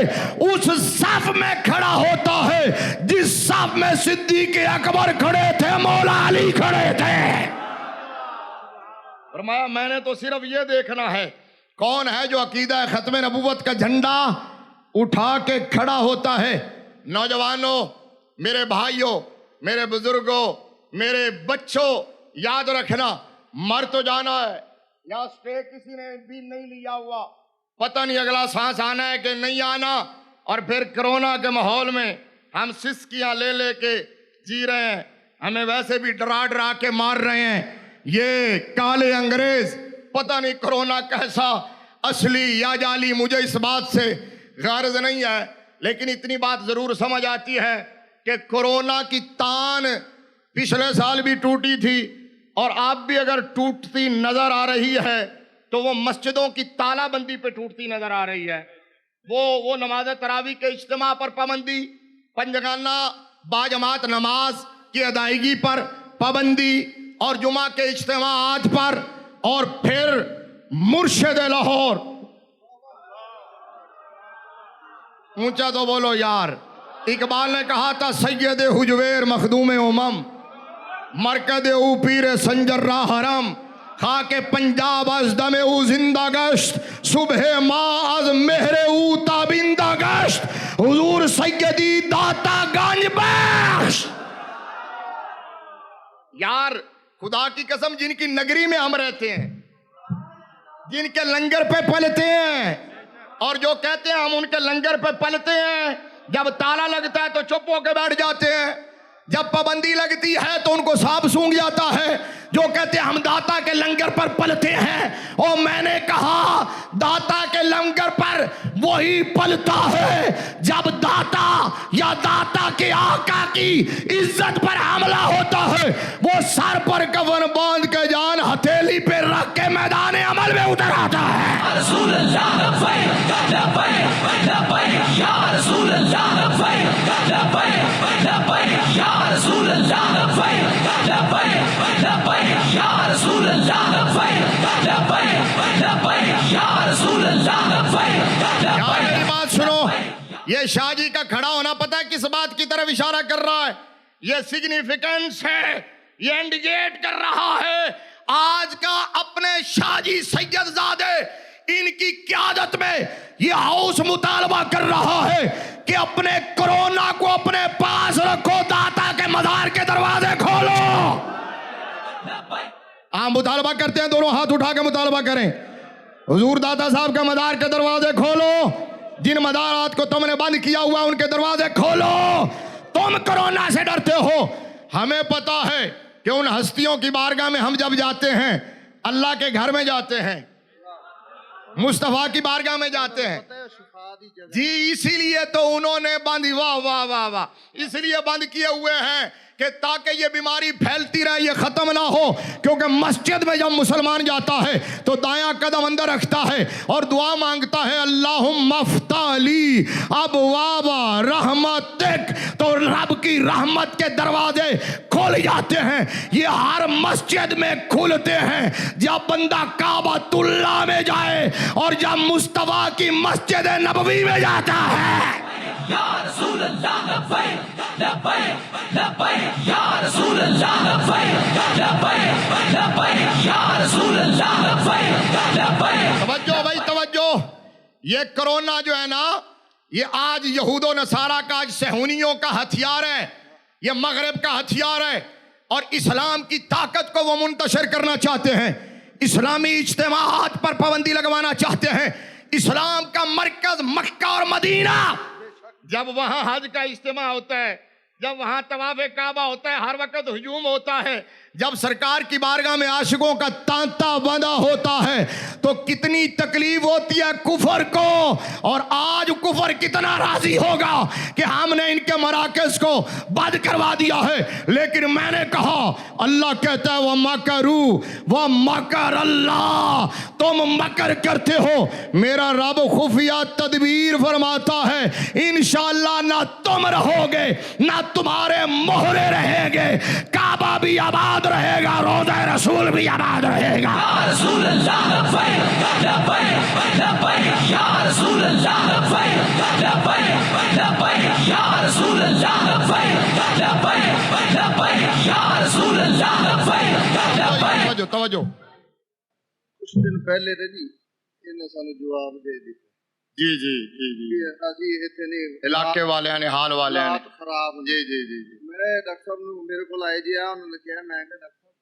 उस सफ में खड़ा होता है जिस सफ में सिद्दीक अकबर खड़े थे, मौला अली खड़े थे। फरमाया मैंने तो सिर्फ ये देखना है, कौन है जो अकीदा खत्म नबूवत का झंडा उठा के खड़ा होता है। नौजवानों, मेरे भाइयों, मेरे बुजुर्गों, मेरे बच्चों, याद रखना, मर तो जाना है, या स्टे किसी ने भी नहीं लिया हुआ, पता नहीं अगला सांस आना है कि नहीं आना। और फिर कोरोना के माहौल में हम सिसकियां ले लेके जी रहे हैं, हमें वैसे भी डरा डरा के मार रहे हैं। ये काले अंग्रेज, पता नहीं कोरोना कैसा, असली या जाली, मुझे इस बात से गारज नहीं है, लेकिन इतनी बात जरूर समझ आती है कि कोरोना की तान पिछले साल भी टूटी थी और अब भी अगर टूटती नजर आ रही है तो वो मस्जिदों की तालाबंदी पे टूटती नजर आ रही है। वो नमाज तरावी के इज्तिमा पर पाबंदी, पंजगाना बाजमात नमाज की अदायगी पर पाबंदी और जुमा के इज्तिमात पर, और फिर मुर्शिद लाहौर, ऊंचा तो बोलो यार। इकबाल ने कहा था सैयद हुजवेर मखदूम उमम मरकद ऊ पीर संजर्रा हरम खाके पंजाब अज दमे ऊ जिंदा गश्त सुबह माँ अज मेहरे ऊ ताबिंदा गश्त हुजूर सैयदी दाता गंज बख्श। यार खुदा की कसम, जिनकी नगरी में हम रहते हैं, जिनके लंगर पे पलते हैं, और जो कहते हैं हम उनके लंगर पे पलते हैं, जब ताला लगता है तो चुप होकर बैठ जाते हैं, जब पाबंदी लगती है तो उनको सांप सूंघ जाता है। जो कहते हैं हम दाता के लंगर पर पलते हैं, और मैंने कहा दाता के लंगर पर वही पलता है जब दाता या दाता के आका की इज्जत पर हमला होता है। वो सर पर कफन बांध के जान हथेली पे रख के मैदान अमल में उतर आता है। मेरी बात सुनो, ये शाहजी का खड़ा होना पता है किस बात की तरफ इशारा कर रहा है? ये सिग्निफिकेंस है, ये इंडिकेट कर रहा है आज का अपने शाहजी सैयदजादे इनकी क़यादत में ये हाउस मुतालबा कर रहा है कि अपने कोरोना को अपने पास रखो, दाता के मजार के दरवाजे खोलो। आप मुतालबा करते हैं, दोनों हाथ उठा के मुतालबा करें। हुजूर दाता साहब के मजार के दरवाजे खोलो, जिन मदारात को तुमने बंद किया हुआ उनके दरवाजे खोलो। तुम कोरोना से डरते हो, हमें पता है कि उन हस्तियों की बारगाह में हम जब जाते हैं, अल्लाह के घर में जाते हैं, मुस्तफा की बारगाह में जाते हैं जी, इसीलिए तो उन्होंने बंद, वाह वाह वाह वाह, इसलिए बंद किए हुए हैं कि ताकि ये बीमारी फैलती रहे, ये खत्म ना हो। क्योंकि मस्जिद में जब मुसलमान जाता है तो दायां कदम अंदर रखता है और दुआ मांगता है अल्लाहुम्मा फ़्ताली अबवाबा रहमतिक, तो रब की रहमत के दरवाजे खोल जाते हैं। ये हर मस्जिद में खुलते हैं जब बंदा काबतुल्लाह में जाए और जब मुस्तफा की मस्जिद नबवी में जाता है। या रसूल अल्लाह लब्बैक लब्बैक लब्बैक या रसूल अल्लाह लब्बैक लब्बैक लब्बैक या रसूल अल्लाह लब्बैक लब्बैक। तवज्जो भाई तवज्जो, ये कोरोना जो है ना, ये आज यहूदो नसारा का, आज सहूनियों का हथियार है, ये मगरब का हथियार है, और इस्लाम की ताकत को वो मुंतशिर करना चाहते हैं। इस्लामी इज्तिमाआत पर पाबंदी लगवाना चाहते हैं। इस्लाम का मरकज मक्का और मदीना, जब वहां हज का इज्तिमा होता है, जब वहां तवाफ़े काबा होता है, हर वक्त हुजूम होता है, जब सरकार की बारगाह में आशिकों का तांता बंधा होता है तो कितनी तकलीफ होती है कुफर को। और आज कुफर कितना राजी होगा कि हमने इनके मराकज को बंद करवा दिया है। लेकिन मैंने कहा, अल्लाह कहता है वह मकरू वह मकर अल्लाह, तुम मकर करते हो, मेरा रब खुफिया तदबीर फरमाता है, इंशाअल्लाह ना तुम रहोगे ना तुम्हारे मोहरे रहेंगे, काबा भी आबाद रहेगा, रोज़ा रसूल भी आबाद रहेगा। या रसूल अल्लाह लब्बैक लब्बैक लब्बैक या रसूल अल्लाह लब्बैक लब्बैक लब्बैक या रसूल अल्लाह लब्बैक लब्बैक लब्बैक या रसूल अल्लाह लब्बैक लब्बैक। तवज्जो तवज्जो, कुछ दिन पहले जी इन्हें सानू जवाब दे दिया जी जी जी जी, अजी इतने इलाके वाले ने, हाल वाले ने खराब जी जी जी जी। मैं डॉक्टर साहब ने मेरे को आए जी उन्होंने कहा, मैं कहा डॉक्टर साहब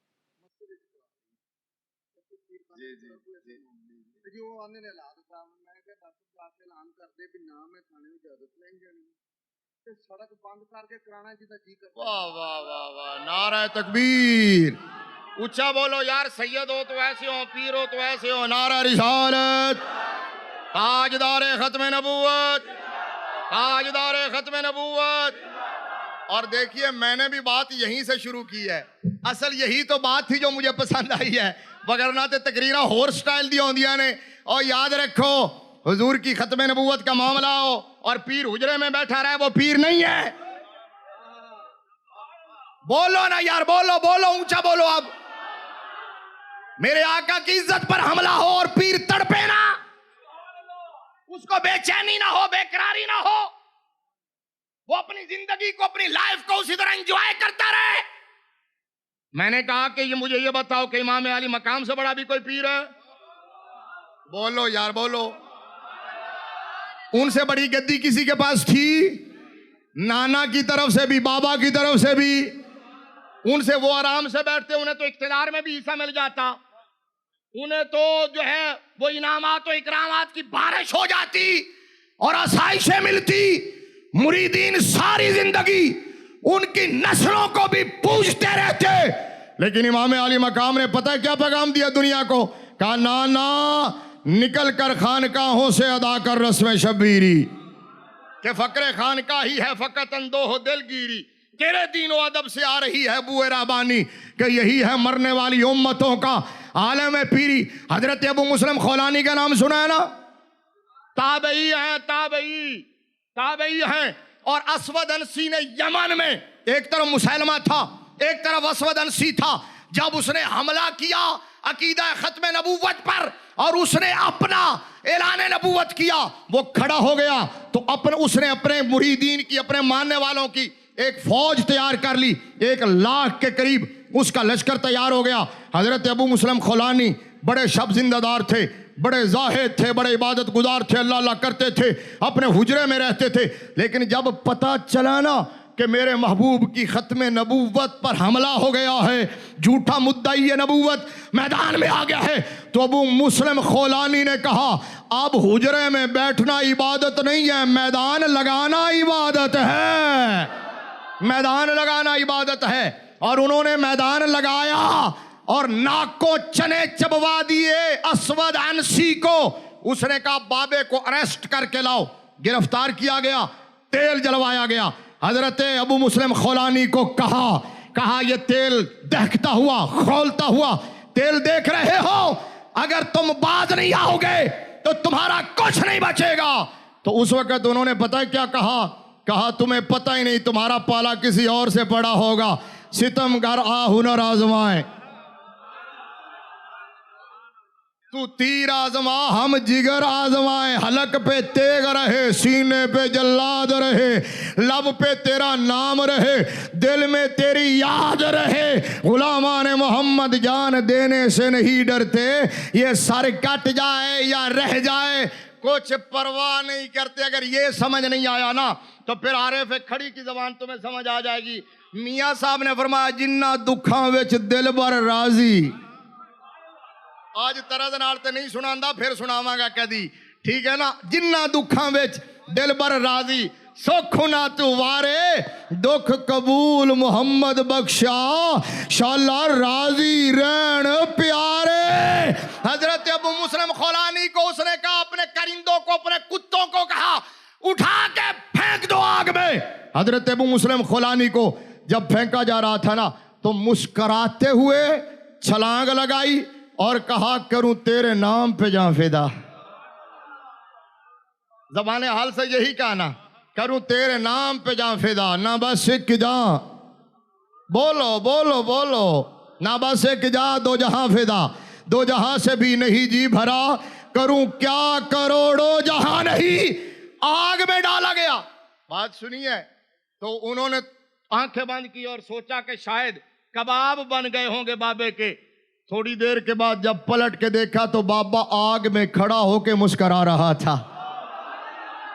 जी वो आने ने ला दिता, मैं कहा डॉक्टर जाके ऐलान कर दे भी ना मैं थाने में इजाजत नहीं जानी ते सड़क बंद करके कराना जिदा जी कर। वाह वाह वाह वाह, नारा तकबीर, ऊंचा बोलो यार, सैयद हो तो ऐसे हो, पीर हो तो ऐसे हो, नारा रिसालत, ताजदार खत्म नबूवत, ताजदार खत्म नबूवत। और देखिए मैंने भी बात यहीं से शुरू की है, असल यही तो बात थी जो मुझे पसंद आई है, वगरना तो तकरीरा होर स्टाइल दी होंदिया ने। और याद रखो हुजूर की खत्म नबूवत का मामला हो और पीर हुजरे में बैठा रहे, वो पीर नहीं है। बोलो ना यार, बोलो बोलो, ऊंचा बोलो। अब मेरे आका की इज्जत पर हमला हो और पीर तड़पे ना, उसको बेचैनी ना हो, बेकरारी ना हो, वो अपनी जिंदगी को, अपनी लाइफ को उसी तरह एंजॉय करता रहे। मैंने कहा कि ये मुझे ये बताओ कि इमाम अली मकाम से बड़ा भी कोई पीर है? बोलो यार बोलो। उनसे बड़ी गद्दी किसी के पास थी? नाना की तरफ से भी, बाबा की तरफ से भी। उनसे वो आराम से बैठते, उन्हें तो इख्तियार में भी हिस्सा मिल जाता, उन्हें तो जो है वो इनामात और इकरामात की बारिश हो जाती और आसाइशें मिलती। मुरीदीन सारी जिंदगी उनकी नस्लों को भी पूजते रहते, लेकिन इमाम अली मकाम ने पता है क्या पैगाम दिया दुनिया को? कहा नाना निकल कर खानकाहों से अदा कर रस्म शबीरी, के फकरे खानका ही है फकत अंदोह दिलगिरी, तेरे दीनो अदब से आ रही है बुए राबानी, कि यही है मरने वाली उम्मतों का आलम पीरी। हजरत अबू मुस्लिम खौलानी का नाम सुना है ना? ताबई हैं, ताबई हैं। और असवद अंसी ने यमन में, एक तरफ मुसलमा था, एक तरफ असवद अंसी था, जब उसने हमला किया अकीदा खत्म नबूवत पर और उसने अपना ऐलान नबूवत किया, वो खड़ा हो गया तो उसने अपने मुरीदीन की, अपने मानने वालों की एक फौज तैयार कर ली, 1 लाख के करीब उसका लश्कर तैयार हो गया। हजरत अबू मुस्लिम खौलानी बड़े शब जिंदादार थे, बड़े जाहिद थे, बड़े इबादत गुजार थे, अल्लाह अल्लाह करते थे, अपने हुजरे में रहते थे। लेकिन जब पता चला ना कि मेरे महबूब की खत्म नबूवत पर हमला हो गया है, झूठा मुद्दाई नबूवत मैदान में आ गया है, तो अबू मुस्लिम खौलानी ने कहा अब हुजरे में बैठना इबादत नहीं है, मैदान लगाना इबादत है, मैदान लगाना इबादत है। और उन्होंने मैदान लगाया और नाक को चने चबवा दिए असवद अंसी को। उसने कहा बाबे को अरेस्ट करके लाओ। गिरफ्तार किया गया, तेल जलवाया गया। हजरत अबू मुस्लिम खौलानी को कहा ये तेल दहकता हुआ, खौलता हुआ तेल देख रहे हो, अगर तुम बाज नहीं आओगे तो तुम्हारा कुछ नहीं बचेगा। तो उस वक्त उन्होंने पता है क्या कहा तुम्हें पता ही नहीं, तुम्हारा पाला किसी और से पड़ा होगा, सितमगर आ हुनर आजमाए, तू तीर आजमा हम जिगर आजमाए, हलक पे तेग रहे, सीने पे जल्लाद रहे, लब पे तेरा नाम रहे, दिल में तेरी याद रहे, गुलामान मोहम्मद जान देने से नहीं डरते, ये सर कट जाए या रह जाए कुछ परवाह नहीं करते। अगर ये समझ नहीं आया ना तो फिर आरिफ खड़ी की जबान तुम्हें समझ आ जाएगी। मियाँ साहब ने फरमाया जिन्ना दुखां विच दिल बर राजी, आज तरह नाल ते नहीं सुनांदा, फिर सुनावांगा कदी, ठीक है ना। जिन्ना दुखां विच दिल बर राजी, सुख ना तू वारे दुख कबूल मुहम्मद बख्शा, शाला राजी रहन प्यारे। हजरत अबू मुस्लिम खौलानी को उसने कहा, अपने करिंदों को, अपने कुत्तों को कहा उठा के फेंक दो आग में। हजरत अबू मुस्लिम खौलानी को जब फेंका जा रहा था ना तो मुस्कराते हुए छलांग लगाई और कहा करूं तेरे नाम पे जां फिदा। ज़बाने हाल से यही कहा ना, करूं तेरे नाम पे जां फिदा, ना बस एक जा, बोलो बोलो बोलो, ना बस एक जा दो जहां फिदा, दो जहां से भी नहीं जी भरा, करूं क्या करोड़ों जहां नहीं। आग में डाला गया। बात सुनिए, तो उन्होंने आंखें बंद की और सोचा कि शायद कबाब बन गए होंगे बाबे के। थोड़ी देर के बाद जब पलट के देखा तो बाबा आग में खड़ा होके मुस्करा रहा था,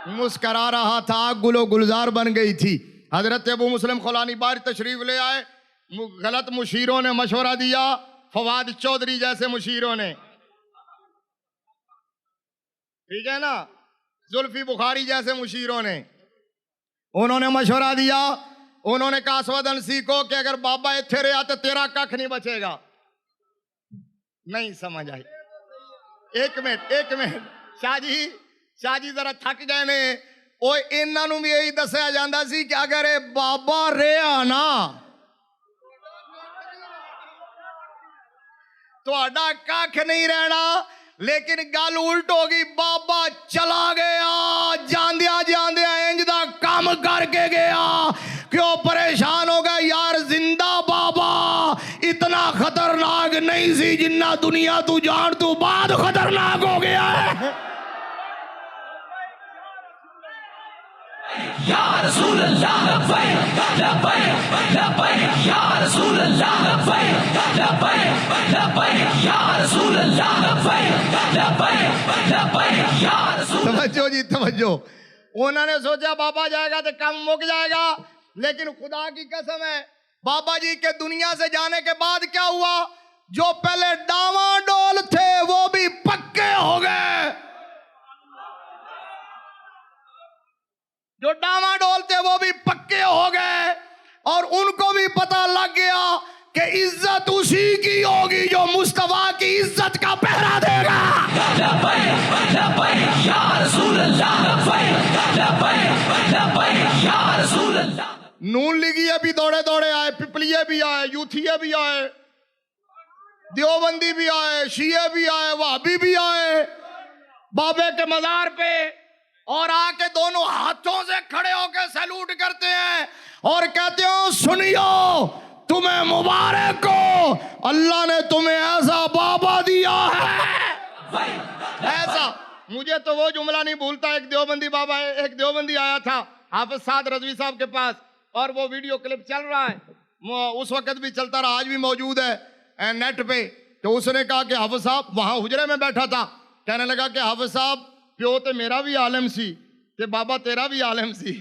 मुस्करा रहा था, आग गुलो गुलजार बन गई थी। हजरत अबू मुस्लिम खौलानी बाहर तशरीफ ले आए, गलत मुशीरों ने मशवरा दिया, फवाद चौधरी जैसे मुशीरों ने, ठीक है ना, जुल्फी बुखारी जैसे मुशीरों ने, उन्होंने मशवरा दिया। उन्होंने कहा असवद अंसी को कि अगर बाबा इत्थे रहा तो तेरा कख नहीं बचेगा। नहीं समझ आई। एक मिनट शाह जी जरा थक गए ने, ਉਹ ਇਹਨਾਂ ਨੂੰ ਵੀ ਇਹੀ ਦੱਸਿਆ ਜਾਂਦਾ ਸੀ ਕਿ ਅਗਰ ਇਹ ਬਾਬਾ ਰਿਹਾ ਨਾ ਤੁਹਾਡਾ ਕੱਖ ਨਹੀਂ ਰਹਿਣਾ। लेकिन गल उल्ट हो गई, बाबा चला गया, जांदिया जांदिया इंज दा काम करके गया। क्यों परेशान हो गया यार, जिंदा बाबा इतना खतरनाक नहीं सी जिन्ना दुनिया तू जान तू बाद खतरनाक हो गया है। या रसूल अल्लाह लब्बैक लब्बैक लब्बैक या रसूल अल्लाह लब्बैक लब्बैक लब्बैक या रसूल अल्लाह लब्बैक लब्बैक लब्बैक या रसूल। तवज्जो जी तवज्जो। उन्होंने सोचा बाबा जाएगा तो काम मुक जाएगा, लेकिन खुदा की कसम है बाबा जी के दुनिया से जाने के बाद क्या हुआ, जो पहले डावाडोल थे वो भी पक्के हो गए, जो डावाडोल थे वो भी पक्के हो गए, और उनको भी पता लग गया कि इज्जत उसी की होगी जो मुस्तफा की इज्जत का पहरा देगा। नून लीगी भी दौड़े दौड़े आए, पिपलिये भी आए, यूथिये भी आए, देवबंदी भी आए, शिये भी आए, वहाबी भी आए बाबे के मजार पे, और आके दोनों हाथों से खड़े होकर सैल्यूट करते हैं और कहते हो सुनियो तुम्हें मुबारक हो, अल्लाह ने तुम्हें ऐसा बाबा दिया है ऐसा। मुझे तो वो जुमला नहीं भूलता, एक देवबंदी बाबा है, एक देवबंदी आया था हाफिज साद रजवी साहब के पास, और वो वीडियो क्लिप चल रहा है, उस वक्त भी चलता रहा, आज भी मौजूद है नेट पे। तो उसने कहा कि हाफिज साहब, वहां हुजरे में बैठा था, कहने लगा कि हाफिज साहब प्यो तो मेरा भी आलम सी ते बाबा तेरा भी आलम सी,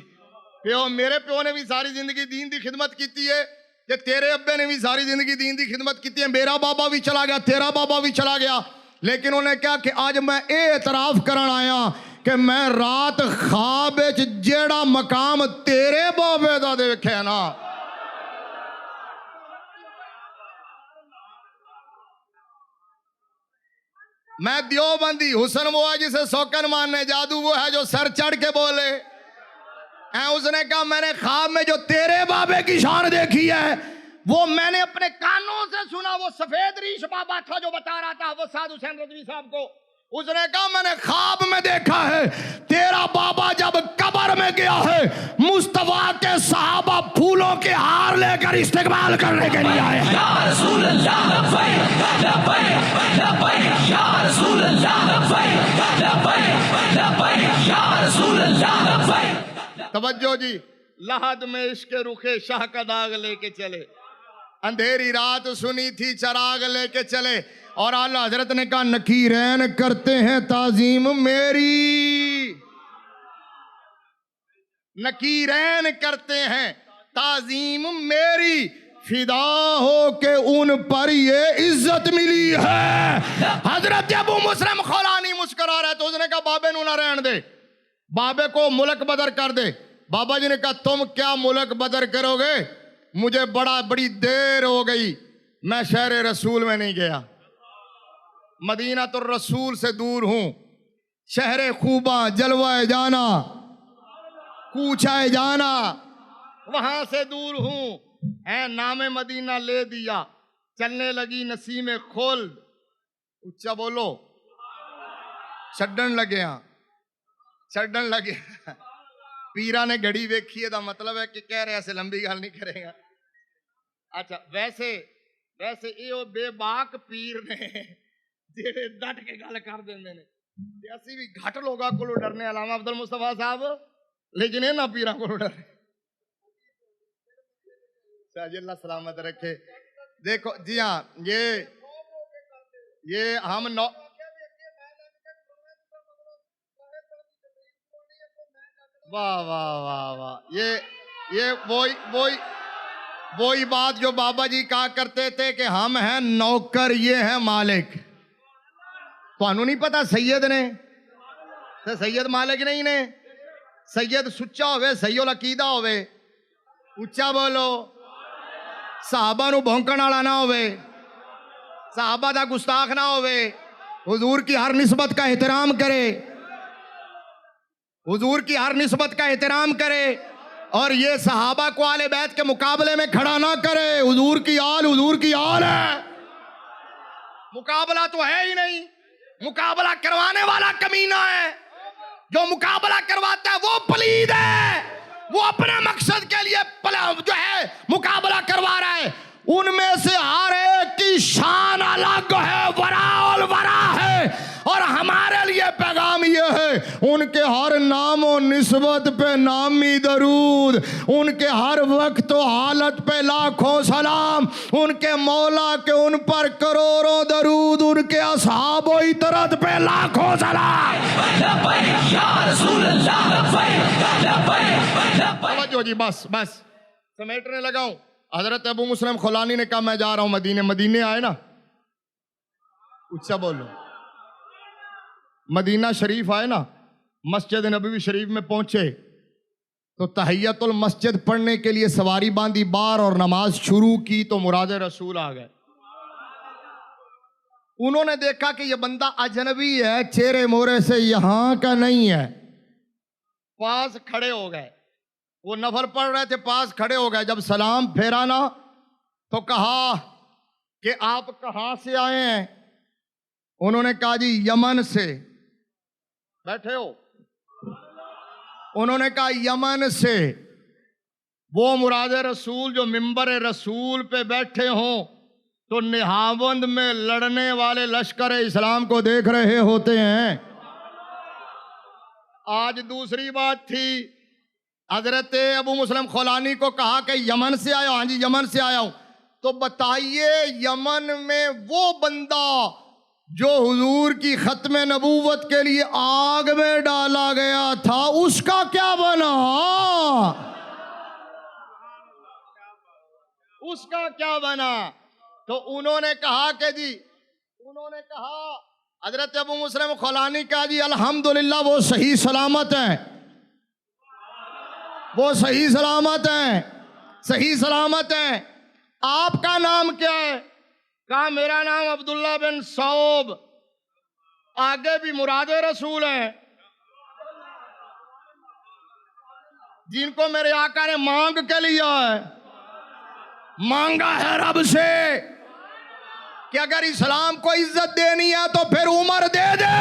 प्यो मेरे प्यो ने भी सारी जिंदगी दीन दी खिदमत की है, कि तेरे अब्बे ने भी सारी जिंदगी दीन दी खिदमत की है, मेरा बाबा भी चला गया, तेरा बाबा भी चला गया, लेकिन उन्हें क्या कि आज मैं ये एतराफ करन आया कि मैं रात ख्वाब विच जेड़ा मकाम तेरे बाबे दा देखा ना, मैं देवबंदी हुसन वो है जिसे सौकन मानने, जादू वो है जो सर चढ़ के बोले। उसने कहा मैंने ख्वाब में जो तेरे बाबे की शान देखी है वो मैंने अपने कानों से सुना, वो सफेद रीश बाबा था जो बता रहा था वो साद हुसैन रजवी साहब को। उसने कहा मैंने ख्वाब में देखा है तेरा बाबा जब कब्र में गया है, मुस्तफा के सहाबा फूलों के हार लेकर इस्तेमाल करने के लिए आए हैं। तवज्जो जी, लहद में इश्क रुखे शाह का दाग लेके चले, अंधेरी रात सुनी थी चराग लेके चले, और आला हजरत ने कहा नकीरैन करते हैं ताजीम मेरी, नकीरैन करते हैं ताजीम मेरी, फिदा हो के उन पर ये इज्जत मिली है। हजरत अबू मुस्लिम खौलानी मुस्कुरा रहे तो उसने कहा बाबे नू ना रहन दे, बाबे को मुल्क बदर कर दे। बाबा जी ने कहा तुम क्या मुल्क बदर करोगे, मुझे बड़ी देर हो गई, मैं शहर रसूल में नहीं गया, मदीना तो रसूल से दूर हूं, शहर खूबा जलवाए जाना कूचाए जाना वहां से दूर हूं, है नामे मदीना ले दिया, चलने लगी नसीमे खोल, उच्चा बोलो, छड्डन लगे छड्डन लगे। पीरा ने घड़ी वेखी है, मतलब है कि कह रहे ऐसे लंबी गल नहीं करेगा। अच्छा वैसे ये बेबाक पीर ने जेड़े डट के गल कर देंगे ने, असी भी घट लोगों को डरने, अलामा अब्दुल मुस्तफा साहब, लेकिन इन्हां पीरां को डरने। अल्लाह सलामत रखे। देखो जी हाँ, ये हम नौ वाह वाह वाह वाह, ये वही बात जो बाबा जी कहा करते थे कि हम हैं नौकर, ये हैं मालिक। ਤੁਹਾਨੂੰ नहीं पता सैयद ने तो सैयद मालिक नहीं ने, सैयद सुच्चा होवे, सैयद अकीदा होवे, उच्चा बोलो, साहबा नू भौंकण वाला ना होवे, साहबा दा गुस्ताख ना होवे, हुजूर की हर निस्बत का एहतराम करे। हुजूर की हर निस्बत का एहतराम करे और ये सहाबा को आले बैत के मुकाबले में खड़ा ना करे। हुजूर की आल है, मुकाबला तो है ही नहीं। मुकाबला करवाने वाला कमीना है, जो मुकाबला करवाता है वो पलीद है, वो अपने मकसद के लिए जो है मुकाबला करवा रहा है। उनमें से हर एक की शान अलग है, वरा और वरा है। और हमारे लिए पैगाम ये है, उनके हर नाम और निस्बत पे नामी दरूद, उनके हर वक्त और हालत पे लाखों सलाम, उनके मौला के उन पर करोड़ों दरूद, उनके असहाबो इतरत पे लाखों सलाम। समझो जी, बस बस समेटने लगाऊं। हजरत अबू मुस्लिम खुलानी ने कहा मैं जा रहा हूं मदीने। मदीने आए ना, उससे बोलो, मदीना शरीफ आए ना, मस्जिद नबवी शरीफ में पहुंचे तो तहियतुल मस्जिद पढ़ने के लिए सवारी बांधी बार और नमाज शुरू की तो मुराद रसूल आ गए। उन्होंने देखा कि यह बंदा अजनबी है, चेहरे मोरे से यहां का नहीं है। पास खड़े हो गए, वो नफल पढ़ रहे थे, पास खड़े हो गए। जब सलाम फेरा ना तो कहा कि आप कहां से आए हैं? उन्होंने कहा जी यमन से। बैठे हो? उन्होंने कहा यमन से। वो मुराद रसूल जो मिंबर रसूल पे बैठे हों तो निहावंद में लड़ने वाले लश्कर इस्लाम को देख रहे होते हैं। आज दूसरी बात थी, हजरत अबू मुस्लिम खुलानी को कहा कि यमन से आया? हाँ जी यमन से आया हूं। तो बताइए यमन में वो बंदा जो हुजूर की खत्म नबूवत के लिए आग में डाला गया था, उसका क्या बना? उसका क्या बना? तो उन्होंने कहा कि जी, उन्होंने कहा हजरत अबू मुस्लिम खुलानी का जी अल्हम्दुलिल्लाह वो सही सलामत है, वो सही सलामत है, सही सलामत है। आपका नाम क्या है? कहा मेरा नाम अब्दुल्ला बिन सौब। आगे भी मुरादे रसूल हैं जिनको मेरे आका ने मांग के लिया है, मांगा है रब से कि अगर इस्लाम को इज्जत देनी है तो फिर उम्र दे दे,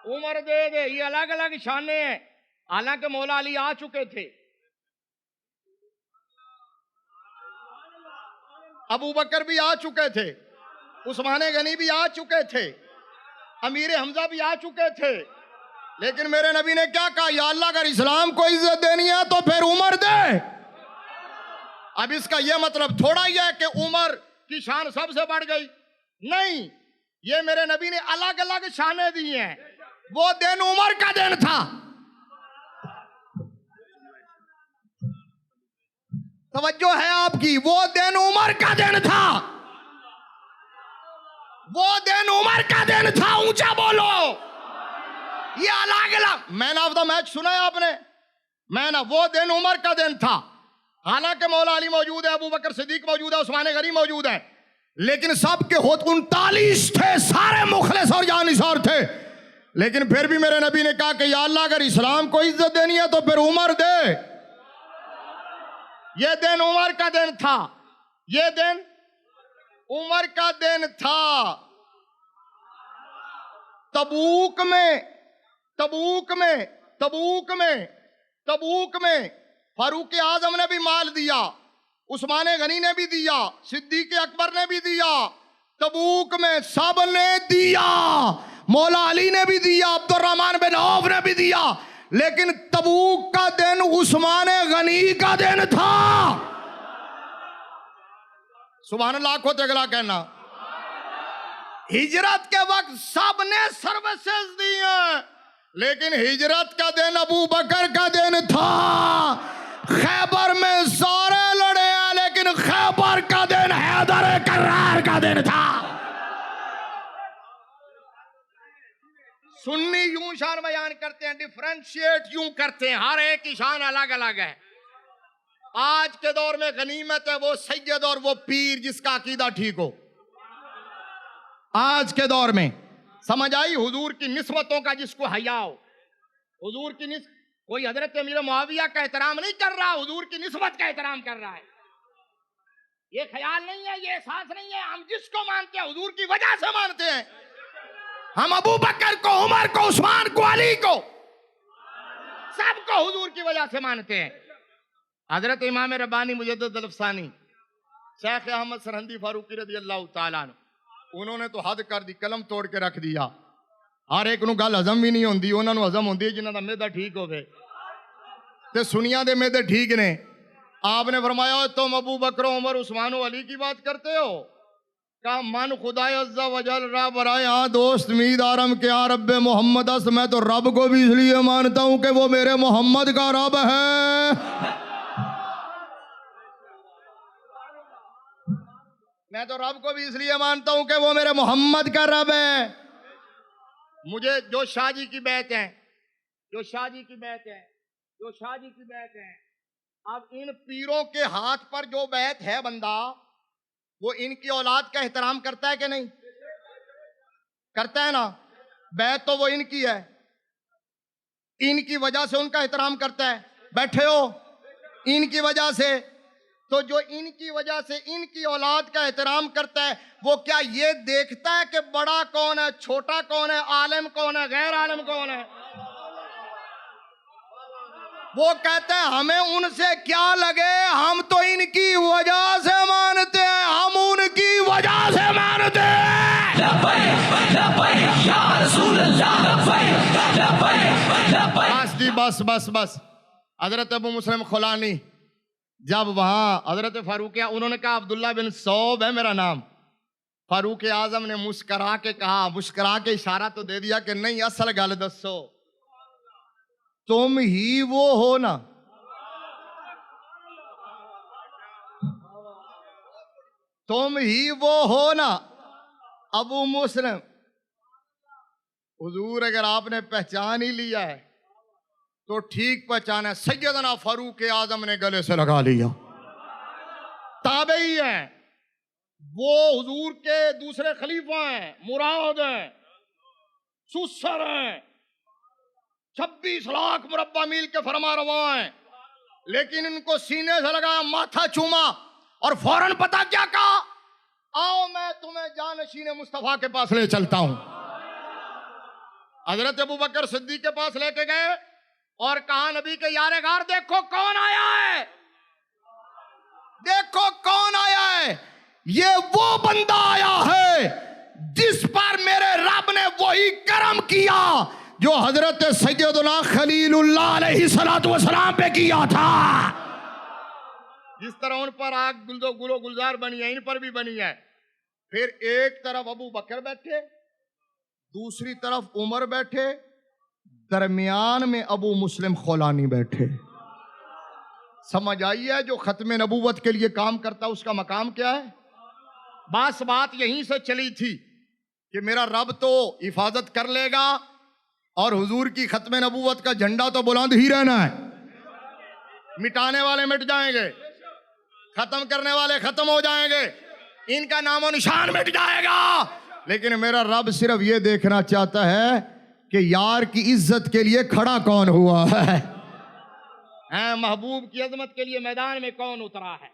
उम्र दे दे। ये अलग अलग शाने हैं। हालांकि मौला अली आ चुके थे, अबू बकर भी आ चुके थे, उस्मान गनी भी आ चुके थे, अमीर हमजा भी आ चुके थे, लेकिन मेरे नबी ने क्या कहा? या अल्लाह अगर इस्लाम को इज्जत देनी है तो फिर उम्र दे। अब इसका यह मतलब थोड़ा ही है कि उम्र की शान सबसे बढ़ गई, नहीं। ये मेरे नबी ने अलग अलग शानें दी हैं। वो दिन उम्र का दिन था, तवज्जो है आपकी, वो दिन उमर का दिन था, वो दिन उमर का दिन था। ऊंचा बोलो। ये अलग अलग मैन ऑफ द मैच सुना है आपने? मैन, वो दिन उमर का दिन था। हालांकि मौला अली मौजूद है, अबू बकर सिद्दीक मौजूद है, उस्मान गनी मौजूद है, लेकिन सबके होत 39 थे, सारे मुखलिस और जानिसार थे। लेकिन फिर भी मेरे नबी ने कहा कि या अल्लाह अगर इस्लाम को इज्जत देनी है तो फिर उमर दे। ये दिन उमर का दिन था, ये दिन उमर का दिन था। तबूक में तबूक में तबूक में तबूक में फारूक आजम ने भी माल दिया, उस्मान गनी ने भी दिया, सिद्दीक अकबर ने भी दिया, तबूक में सब ने दिया, मौला अली ने भी दिया, अब्दुर्रहमान बिन औफ ने भी दिया। लेकिन तबूक का दिन उस्मान गनी का दिन था। सुभान अल्लाह को तगड़ा कहना। हिजरत के वक्त सब ने सर्विसेज दी हैं, लेकिन हिजरत का दिन अबू बकर का दिन था। खैबर में सारे लड़े हैं, लेकिन खैबर का दिन हैदर करार का दिन था। सुन्नी यूं शान बयान करते हैं, डिफरेंशिएट यूं करते हैं, हर एक की शान अलग अलग है। आज के दौर में गनीमत है वो सैयद और वो पीर जिसका अकीदा ठीक हो। आज के दौर में समझ आई हुजूर की निस्बतों का जिसको हया हो, हुजूर की कोई हजरत अमीर मुआविया का एहतराम नहीं कर रहा, हुजूर की निस्बत का एहतराम कर रहा है। ये ख्याल नहीं है, ये एहसास नहीं है। हम जिसको मानते हैं हुजूर की वजह से मानते हैं। हम अबू बकर को, उमर को, उस्मान को, अली को, सबको हुजूर की वजह से मानते हैं। हजरत इमाम रब्बानी मुजद्दिद अल-अफ़सानी शेख अहमद सरहंदी फारूकी रज़ी अल्लाह तआला अन्हु, उन्होंने तो हद कर दी, कलम तोड़ के रख दिया। हर एक नूं गल हजम भी नहीं होंदी, उन्होंने हजम होंदी है जिन्हां दा मेदा ठीक होवे ते सुनिया दे मेदे ठीक ने। आपने फरमाया तुम अबू बकर, उमर, उस्मान अली की बात करते हो। कहा मन खुदाए अज़्ज़ा वजल रब बराए हाँ दोस्त मीद आरम के हाँ रब्बे मोहम्मद अस, मैं तो रब को भी इसलिए मानता हूं कि वो मेरे मोहम्मद का रब है। मैं तो रब को भी इसलिए मानता हूं कि वो मेरे मोहम्मद का रब है। मुझे जो शाह जी की बैत है, जो शाह जी की बैत है, जो शाह जी की बैत है, अब इन पीरों के हाथ पर जो बैत है बंदा, वो इनकी औलाद का एहतराम करता है कि नहीं करता है ना? बैत तो वो इनकी है, इनकी वजह से उनका एहतराम करता है। बैठे हो इनकी वजह से, तो जो इनकी वजह से इनकी औलाद का एहतराम करता है, वो क्या ये देखता है कि बड़ा कौन है, छोटा कौन है, आलिम कौन है, गैर आलिम कौन है? वो कहते हैं हमें उनसे क्या लगे, हम तो इनकी वजह से मानते हैं, हम उनकी वजह से मानते हैं। बस जी बस बस बस। हजरत अबू मुस्लिम खुलानी जब वहां हजरत फारूक, उन्होंने कहा अब्दुल्ला बिन सौब है मेरा नाम। फारूक आजम ने मुस्करा के कहा, मुस्करा के इशारा तो दे दिया कि नहीं असल गल दसो, तुम ही वो हो ना? तुम ही वो हो ना अबू मुस्लिम? हुजूर अगर आपने पहचान ही लिया है तो ठीक पहचान है। सैयदना फारूक आजम ने गले से लगा लिया। ताबेई हैं वो, हुजूर के दूसरे खलीफा हैं, मुराद हैं, सुसर हैं, 26 लाख मुरब्बा मील के फरमा रवा हैं, लेकिन इनको सीने से लगाया, माथा चूमा और फौरन पता क्या कहा, आओ मैं तुम्हें जानशीन मुस्तफा के पास ले चलता हूं। हजरत अबू बकर सिद्दीक के पास लेके गए और कहा नबी के यारे गार देखो कौन आया है, देखो कौन आया है, ये वो बंदा आया है जिस पर मेरे रब ने वही करम किया जो हजरत सैयदना खलीलुल्लाह अलैहिस्सलातु वस्सलाम पे किया था। जिस तरह उन पर आग गुलो गुलजार बनी है, इन पर भी बनी है। फिर एक तरफ अबू बकर बैठे, दूसरी तरफ उमर बैठे, दरमियान में अबू मुस्लिम खौलानी बैठे। समझ आई है जो खत्म नबूवत के लिए काम करता उसका मकाम क्या है? बस बात यहीं से चली थी कि मेरा रब तो हिफाजत कर लेगा और हुजूर की खत्म नबूवत का झंडा तो बुलंद ही रहना है। मिटाने वाले मिट जाएंगे, खत्म करने वाले खत्म हो जाएंगे, इनका नामो निशान मिट जाएगा, लेकिन मेरा रब सिर्फ ये देखना चाहता है कि यार की इज्जत के लिए खड़ा कौन हुआ है, महबूब की अजमत के लिए मैदान में कौन उतरा है।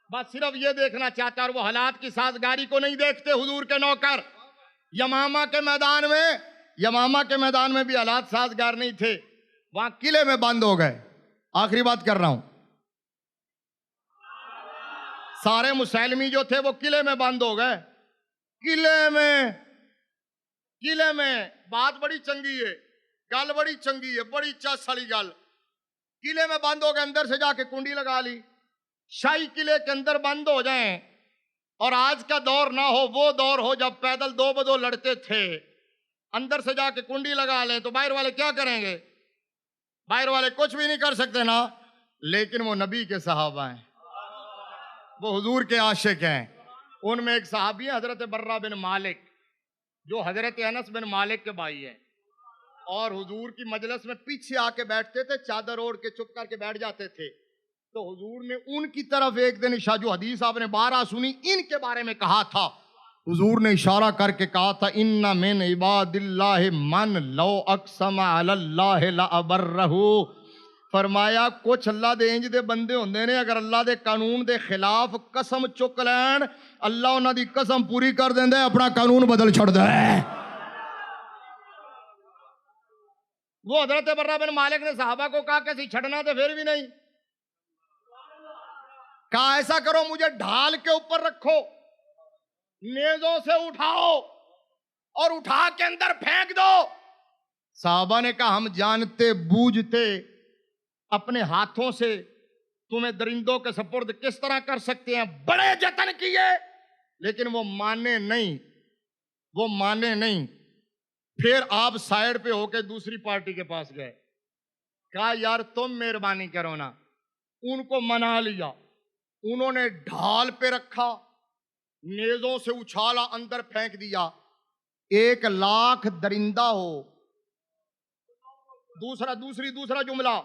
बस सिर्फ ये देखना चाहता है। और वो हालात की साजगारी को नहीं देखते हुजूर के नौकर। यमामा के मैदान में भी हालात साजगार नहीं थे, वहां किले में बंद हो गए। आखिरी बात कर रहा हूं, सारे मुसलमी जो थे वो किले में बंद हो गए। किले में बात बड़ी चंगी है, गल बड़ी चंगी है, बड़ी चस वाली गल। किले में बंद हो गए, अंदर से जाके कुंडी लगा ली। शाही किले के अंदर बंद हो जाएं और आज का दौर ना हो, वो दौर हो जब पैदल 2 ब 2 लड़ते थे, अंदर से जाके कुंडी लगा लें तो बाहर वाले क्या करेंगे? बाहर वाले कुछ भी नहीं कर सकते ना। लेकिन वो नबी के सहाबा हैं, वो हुजूर के आशिक हैं। उनमें एक सहाबी है हजरत बर्रा बिन मालिक, जो हजरत अनस बिन मालिक के भाई है, और हुजूर की मजलिस में पीछे आके बैठते थे, चादर ओढ़ के चुप करके बैठ जाते थे। तो हुजूर ने उनकी तरफ एक दिन जो हदीस आपने 12 सुनी, इनके बारे में कहा था, हुजूर ने इशारा करके कहा था, इन्ना मिन इबादिल्लाहि मन लो अक़सम अलल्लाहि लअबर्रहु। फरमाया कुछ अल्लाह दे इंज दे बंदे होंदे ने, अगर अल्लाह दे कानून दे खिलाफ कसम चुक लैन, अल्लाह उन्हां दी कसम पूरी कर देंदा है, अपना कानून बदल छड़दा है। वो हजरत बर्रा बिन मालिक ने सहाबा को कहा कि छड़ना तो फिर भी नहीं, कहा ऐसा करो मुझे ढाल के ऊपर रखो, नेज़ों से उठाओ और उठा के अंदर फेंक दो। साहबा ने कहा हम जानते बूझते अपने हाथों से तुम्हें दरिंदों के सपुर्द किस तरह कर सकते हैं, बड़े जतन किए लेकिन वो माने नहीं, वो माने नहीं। फिर आप साइड पे होके दूसरी पार्टी के पास गए, कहा यार तुम मेहरबानी करो ना, उनको मना लिया, उन्होंने ढाल पे रखा, नेज़ों से उछाला, अंदर फेंक दिया। 1 लाख दरिंदा हो। दूसरा जुमला,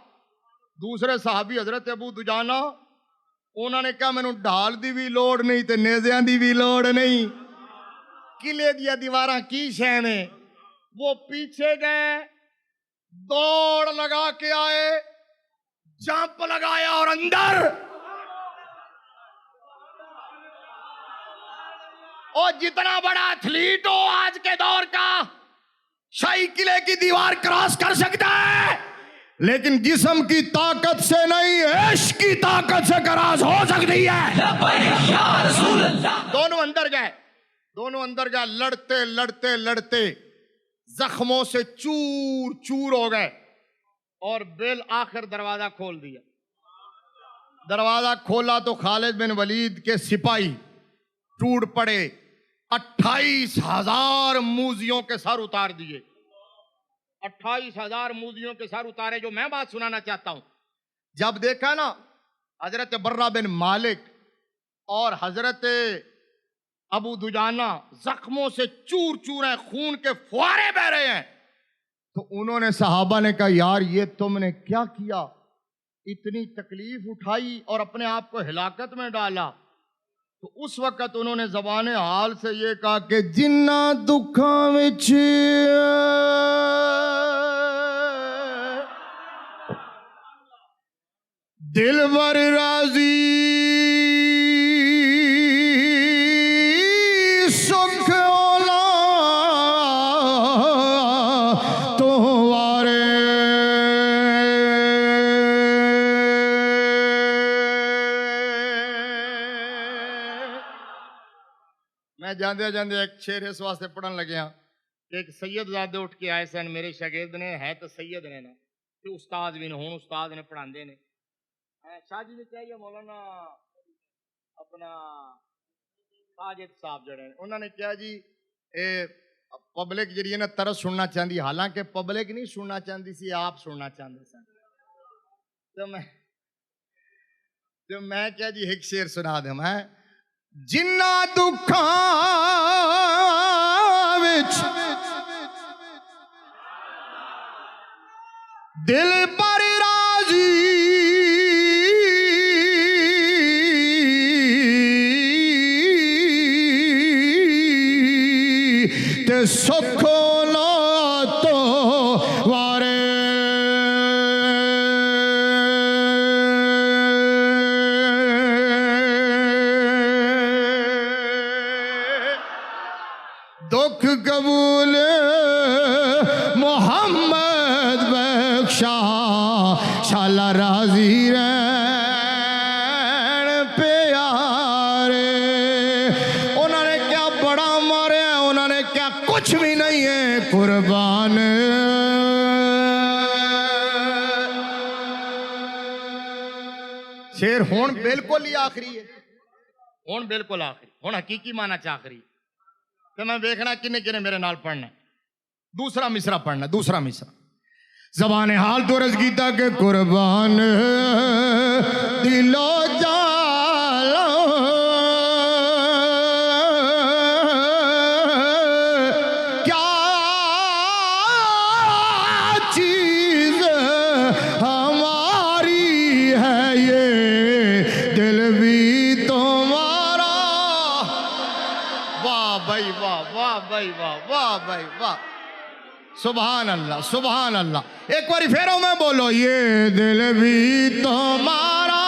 दूसरे साहबी हजरत अबू दुजाना, उन्होंने कहा मैनू ढाल दी भी लोड़ नहीं ते नेज़ियां दी भी लोड़ नहीं, किले दिया दीवारां की शै ने। वो पीछे गए, दौड़ लगा के आए, जंप लगाया और अंदर। और जितना बड़ा एथलीट हो आज के दौर का, शाही किले की दीवार क्रॉस कर सकता है, लेकिन जिस्म की ताकत से नहीं, इश्क की ताकत से क्रॉस हो सकती है। दोनों अंदर गए, लड़ते लड़ते लड़ते जख्मों से चूर चूर हो गए और बिल आखिर दरवाजा खोल दिया। दरवाजा खोला तो खालिद बिन वलीद के सिपाही टूट पड़े, 28,000 मूजियों के सर उतार दिए। 28,000 मूजियों के सर उतारे। जो मैं बात सुनाना चाहता हूं, जब देखा ना हजरत बर्रा बिन मालिक और हजरत अबू दुजाना जख्मों से चूर चूर है, खून के फुहारे बह रहे हैं, तो उन्होंने सहाबा ने कहा यार ये तुमने क्या किया, इतनी तकलीफ उठाई और अपने आप को हिलाकत में डाला। तो उस वक्त उन्होंने ज़बाने हाल से ये कहा कि जिन्ना दुखां विच दिलबर राजी सुख ओला तो वारे। मैं जांदे जांदे एक शेर इस वास्ते पढ़न लग्या, एक सैयदजादे उठ के आए सन, मेरे शागिर्द ने, है तो सैयद ने ना, तो उस्ताद भी ने, हुण उस्ताद ने, पढ़ाते ने। शाह जी ने चाहिए मौलाना अपना साजिद साहब जड़े, उन्होंने क्या जी पब्लिक जी ना तरस सुनना चाहती, हालांकि पब्लिक नहीं सुनना चाहती सी, आप सुनना चाहते सन। तो मैं क्या जी एक शेर सुना दूं, मैं जिन्ना दुखां विच दिल पर राजी ते सुख ना तो वारे। दुख कबूल मोहम्मद बख्शा, शाला राजी रहन प्यारे। उन्होंने क्या बड़ा मारे, उन्होंने क्या कुछ भी नहीं है कुर्बान। शेर हुण बिल्कुल ही आखिरी है, हुण बिल्कुल आखिरी, हुण हकीकी माना च आखिरी। तो मैं देखना किन्ने किन्ने मेरे नाल पढ़ना। दूसरा मिसरा पढ़ना, दूसरा मिसरा ज़बान हाल तो रज़ कीता के कुर्बान दिलो जाला क्या चीज हमारी है, ये दिल भी तुम्हारा। वाह भाई वाह, वाह भाई वाह, वाह भाई वाह, सुभान अल्लाह, सुभान अल्लाह। एक बार फेरो में बोलो, ये दिल भी तुम्हारा।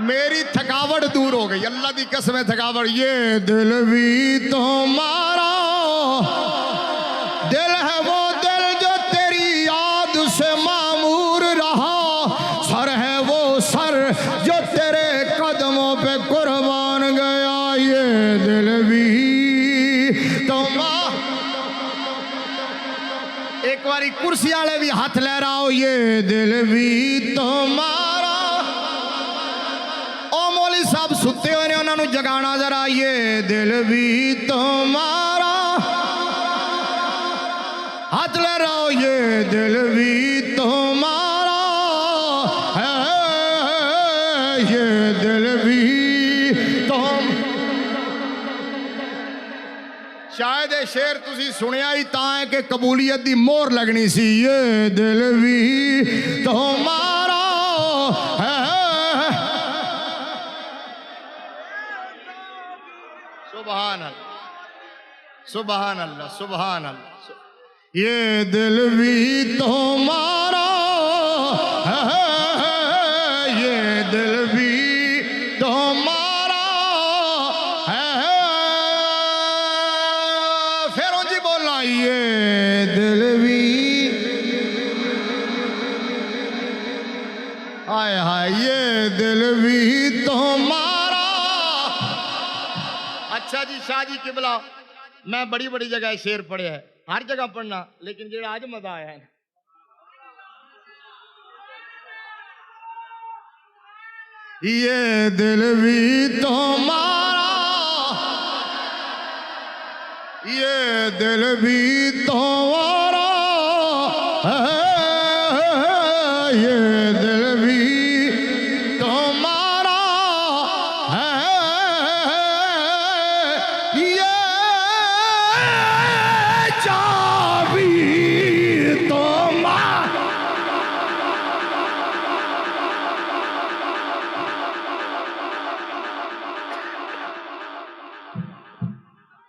मेरी थकावट दूर हो गई, अल्लाह की कसम है थकावट। ये दिल भी तुम्हारा, दिल है वो दिल जो तेरी याद से मामूर रहा, सर है वो सर जो तेरे कदमों पे कुर्बान गया। ये दिल भी तुम्हारा। एक बारी कुर्सी वाले भी हाथ लहराओ, ये दिल भी तुम्हारा। ओ मौली साहब सुते हुए ने, उन्होंने जगाना जरा। ये दिल भी तुम्हारा, हाथ लहराओ। ये दिल भी तुम्हारा है, ये दिल भी तुम। शायद ये शेर तुसी सुनिया ही तां है कि कबूलियत दी मोहर लगनी सी। ये दिल भी तुम्हारा है। सुभान अल्लाह, सुभान अल्लाह, सुभान अल्लाह। ये दिल भी तुम्हारा है, ये दिल भी तुम्हारा है। फिर जी बोला, ये दिल भी। हाय हाय, ये दिल भी तुम्हारा। अच्छा जी, शाह जी किबला, मैं बड़ी बड़ी जगह शेर पढ़े है, हर जगह पढ़ना, लेकिन जो आज मजा आया है, ये दिल भी तुम्हारा, ये दिल भी तुम्हारा है, ये दिल